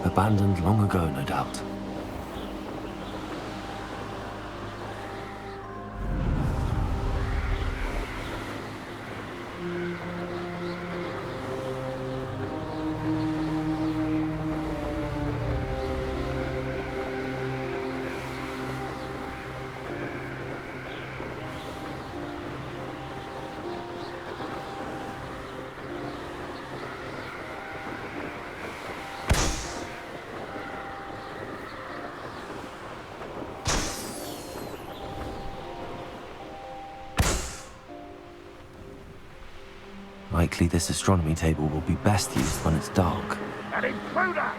Abandoned long ago, no doubt. Likely this astronomy table will be best used when it's dark. An intruder!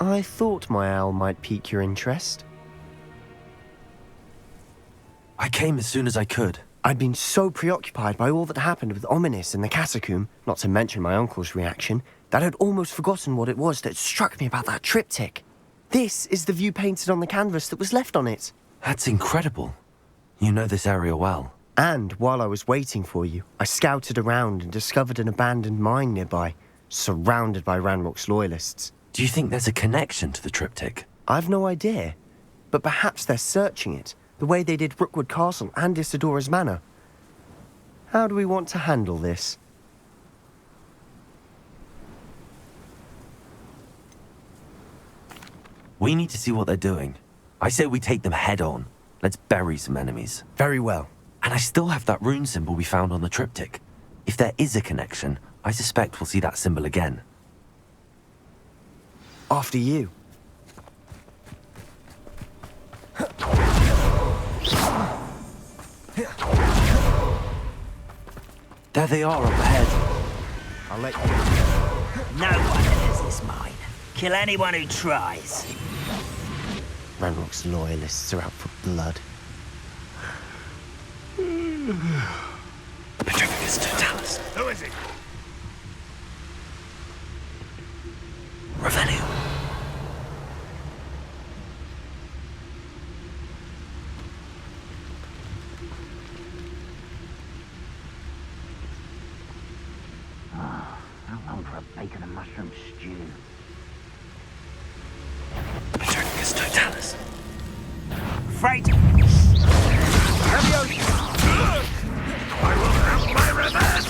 I thought my owl might pique your interest. I came as soon as I could. I'd been so preoccupied by all that happened with Ominis in the catacomb, not to mention my uncle's reaction, that I'd almost forgotten what it was that struck me about that triptych. This is the view painted on the canvas that was left on it. That's incredible. You know this area well. And while I was waiting for you, I scouted around and discovered an abandoned mine nearby, surrounded by Ranrok's Loyalists. Do you think there's a connection to the triptych? I've no idea, but perhaps they're searching it, the way they did Rookwood Castle and Isidora's Manor. How do we want to handle this? We need to see what they're doing. I say we take them head on. Let's bury some enemies. Very well. And I still have that rune symbol we found on the triptych. If there is a connection, I suspect we'll see that symbol again. After you. There they are up ahead. I'll let you. No one enters this mine. Kill anyone who tries. Ranrok's Loyalists are out for blood. Petrificus Totalis. Who is it? Revelio. How long for a bacon and mushroom stew? Petrificus Totalis. Freight! I will have my revenge!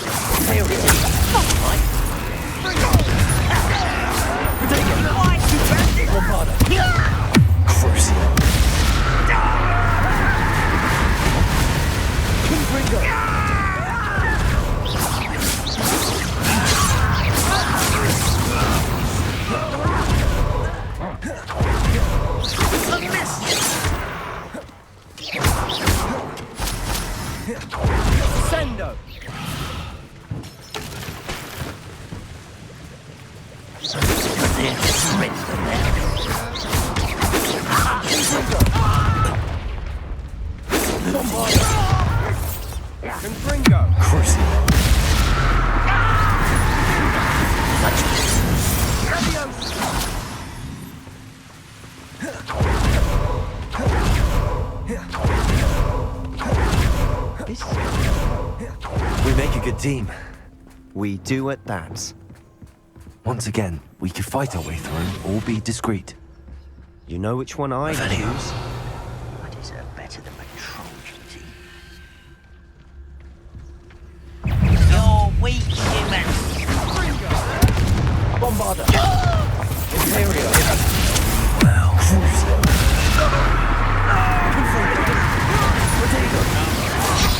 Sendo! Confringo! We make a good team. We do at that. Once again, we could fight our way through or be discreet. You know which one I choose? I deserve better than my Trojan team. You're weak, human. Bombarder! Imperial!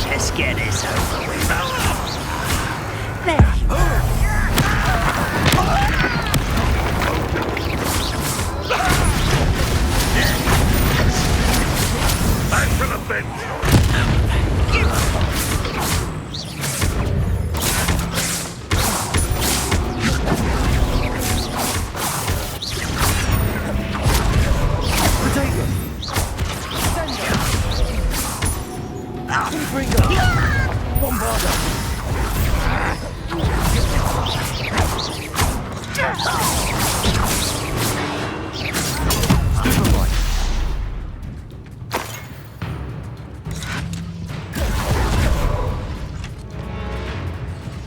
Let's get this over with. Back for the bench!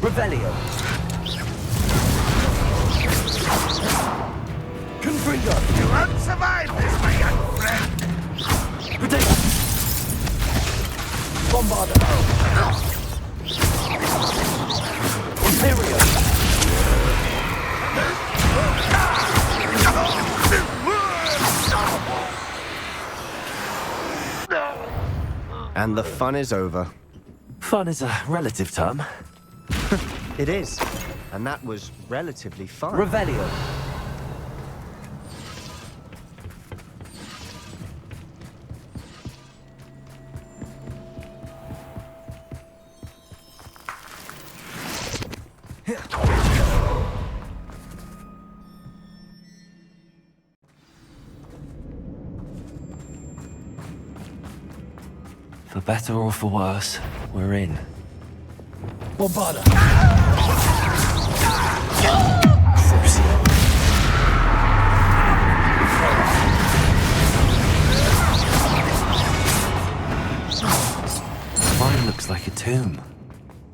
Revelio! Confringo! You won't survive this, my young friend! Bombarder! Imperial! And the fun is over. Fun is a relative term. It is. And that was relatively fun. Revelio! better or for worse, we're in. Bombarda. Mine looks like a tomb.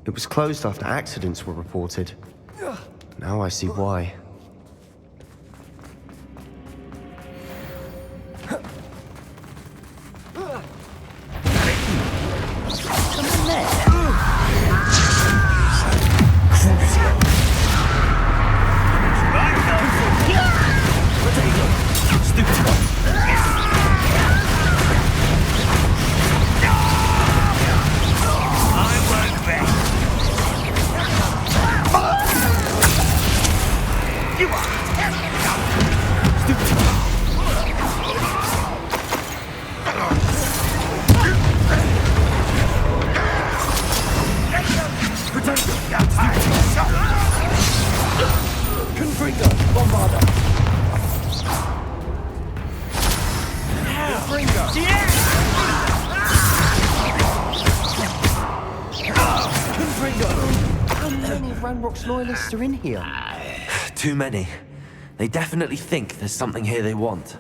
It was closed after accidents were reported. Now I see why. How many Ranrok's Loyalists are in here? Too many. They definitely think there's something here they want.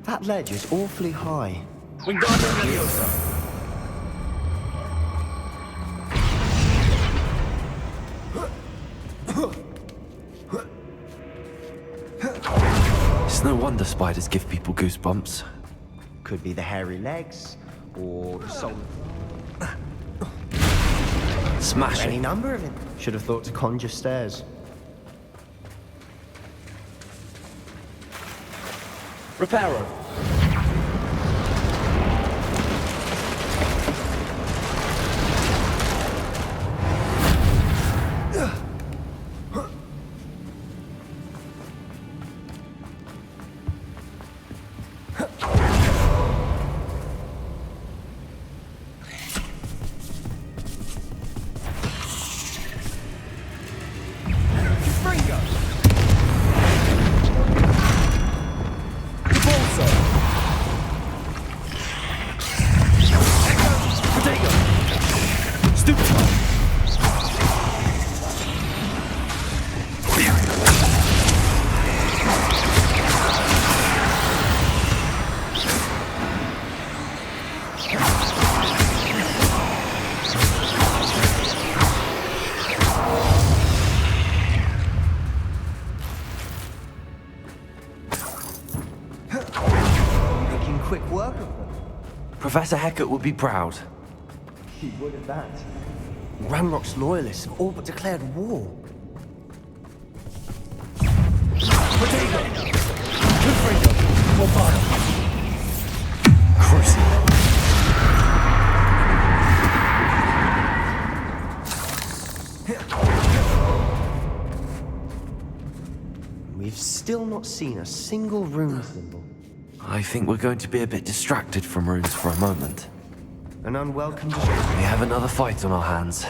That ledge is awfully high. It's no wonder spiders give people goosebumps. Could be the hairy legs, or the soul. Smash Any it. number of it. Should have thought to conjure stairs. Reparo. Quick work of them. Professor Hecat would be proud. He would at that. Ranrok's Loyalists have all but declared war. We've still not seen a single rune symbol. I think we're going to be a bit distracted from runes for a moment. An unwelcome We have another fight on our hands.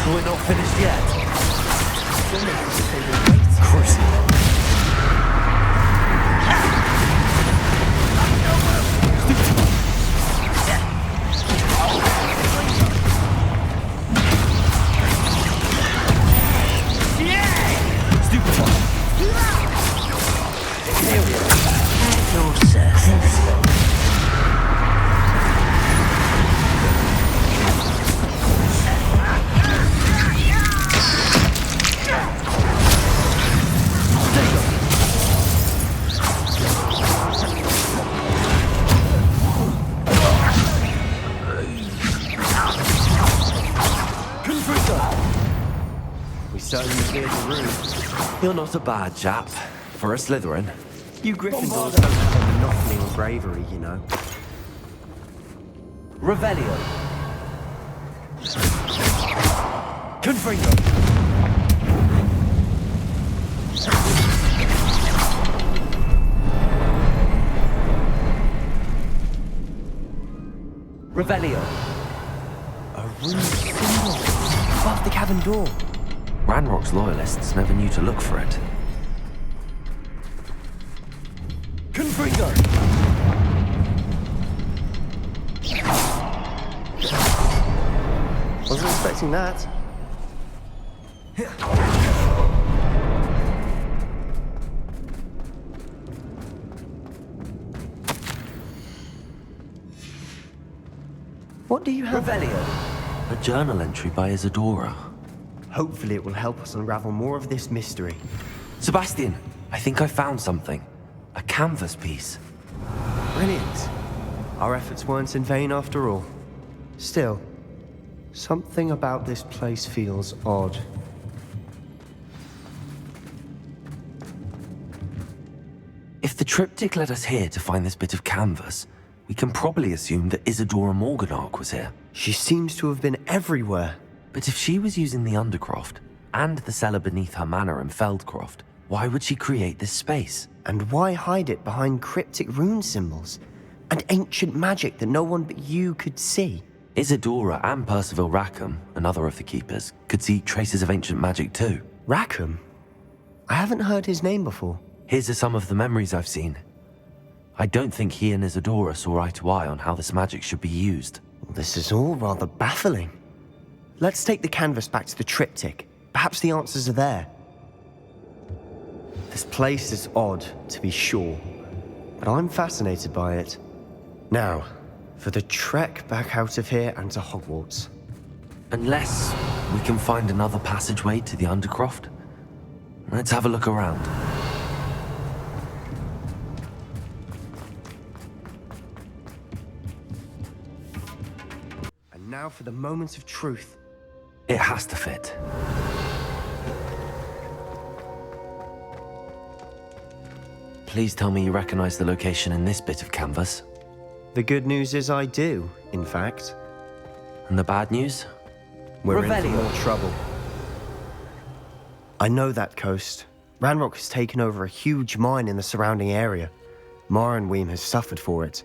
We're not finished yet. certainly cleared the room. You're not a bad chap. For a Slytherin. You Gryffindors don't have a monopoly on bravery, you know. Revelio. Confringo. Revelio. A rune symbol above the cabin door. Ranrok's Loyalists never knew to look for it. Confringo! Wasn't expecting that. What do you have? A journal entry by Isadora. Hopefully it will help us unravel more of this mystery. Sebastian, I think I found something. A canvas piece. Brilliant. Our efforts weren't in vain after all. Still, something about this place feels odd. If the triptych led us here to find this bit of canvas, we can probably assume that Isadora Morganach was here. She seems to have been everywhere. But if she was using the Undercroft, and the cellar beneath her manor in Feldcroft, why would she create this space? And why hide it behind cryptic rune symbols? And ancient magic that no one but you could see? Isadora and Percival Rackham, another of the Keepers, could see traces of ancient magic too. Rackham? I haven't heard his name before. His are some of the memories I've seen. I don't think he and Isadora saw eye to eye on how this magic should be used. This is all rather baffling. Let's take the canvas back to the triptych. Perhaps the answers are there. This place is odd, to be sure, but I'm fascinated by it. Now, for the trek back out of here and to Hogwarts. Unless we can find another passageway to the Undercroft. Let's have a look around. And now for the moment of truth. It has to fit. Please tell me you recognize the location in this bit of canvas. The good news is I do, in fact. And the bad news? We're in for more trouble. I know that coast. Ranrok has taken over a huge mine in the surrounding area. Mornweem has suffered for it.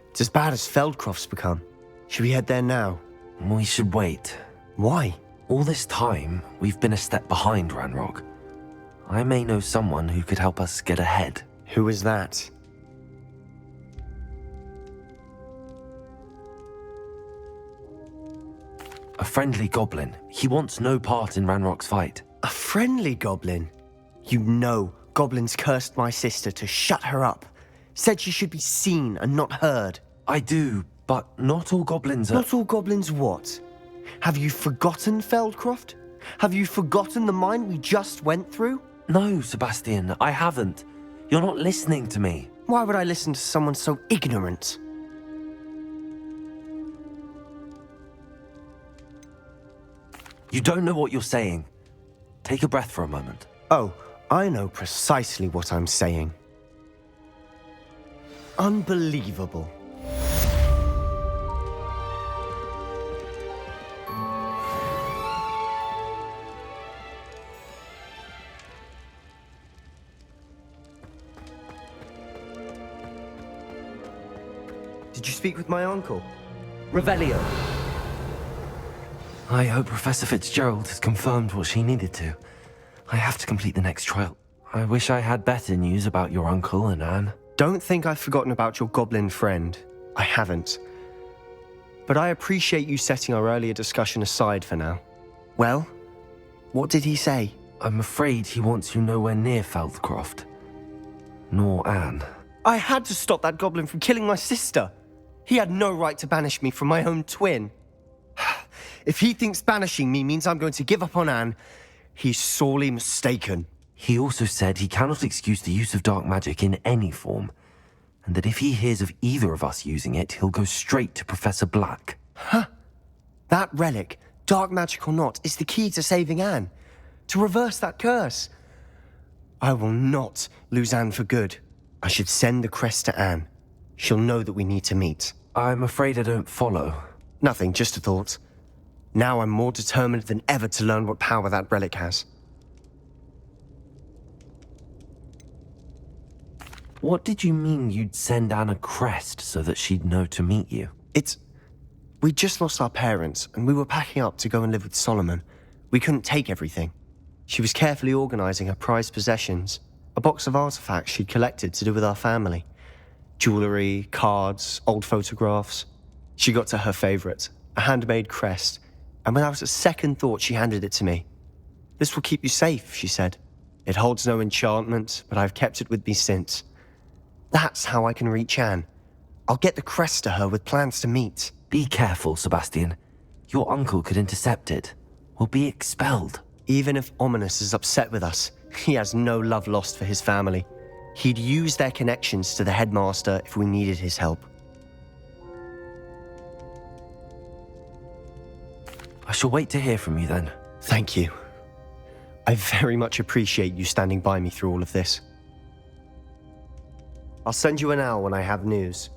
It's as bad as Feldcroft's become. Should we head there now? We should wait. Why? All this time, we've been a step behind Ranrok. I may know someone who could help us get ahead. Who is that? A friendly goblin. He wants no part in Ranrock's fight. A friendly goblin? You know goblins cursed my sister to shut her up. Said she should be seen and not heard. I do, but not all goblins are... Not all goblins what? Have you forgotten Feldcroft? Have you forgotten the mine we just went through? No, Sebastian, I haven't. You're not listening to me. Why would I listen to someone so ignorant? You don't know what you're saying. Take a breath for a moment. Oh, I know precisely what I'm saying. Unbelievable. Did you speak with my uncle? Revelio. I hope Professor Fitzgerald has confirmed what she needed to. I have to complete the next trial. I wish I had better news about your uncle and Anne. Don't think I've forgotten about your goblin friend. I haven't. But I appreciate you setting our earlier discussion aside for now. Well, what did he say? I'm afraid he wants you nowhere near Feldcroft. Nor Anne. I had to stop that goblin from killing my sister. He had no right to banish me from my own twin. If he thinks banishing me means I'm going to give up on Anne, he's sorely mistaken. He also said he cannot excuse the use of dark magic in any form, and that if he hears of either of us using it, he'll go straight to Professor Black. Huh? That relic, dark magic or not, is the key to saving Anne. to reverse that curse. I will not lose Anne for good. I should send the crest to Anne. She'll know that we need to meet. I'm afraid I don't follow. Nothing, just a thought. Now I'm more determined than ever to learn what power that relic has. What did you mean you'd send Anne a crest so that she'd know to meet you? We just lost our parents, and we were packing up to go and live with Solomon. We couldn't take everything. She was carefully organizing her prized possessions, a box of artifacts she'd collected to do with our family. Jewelry, cards, old photographs. She got to her favorite, a handmade crest, and without a second thought she handed it to me. "This will keep you safe," she said. "It holds no enchantment, but I've kept it with me since. That's how I can reach Anne. I'll get the crest to her with plans to meet." Be careful, Sebastian. Your uncle could intercept it. We'll be expelled. Even if Ominous is upset with us, he has no love lost for his family. He'd use their connections to the headmaster if we needed his help. I shall wait to hear from you then. Thank you. I very much appreciate you standing by me through all of this. I'll send you an owl when I have news.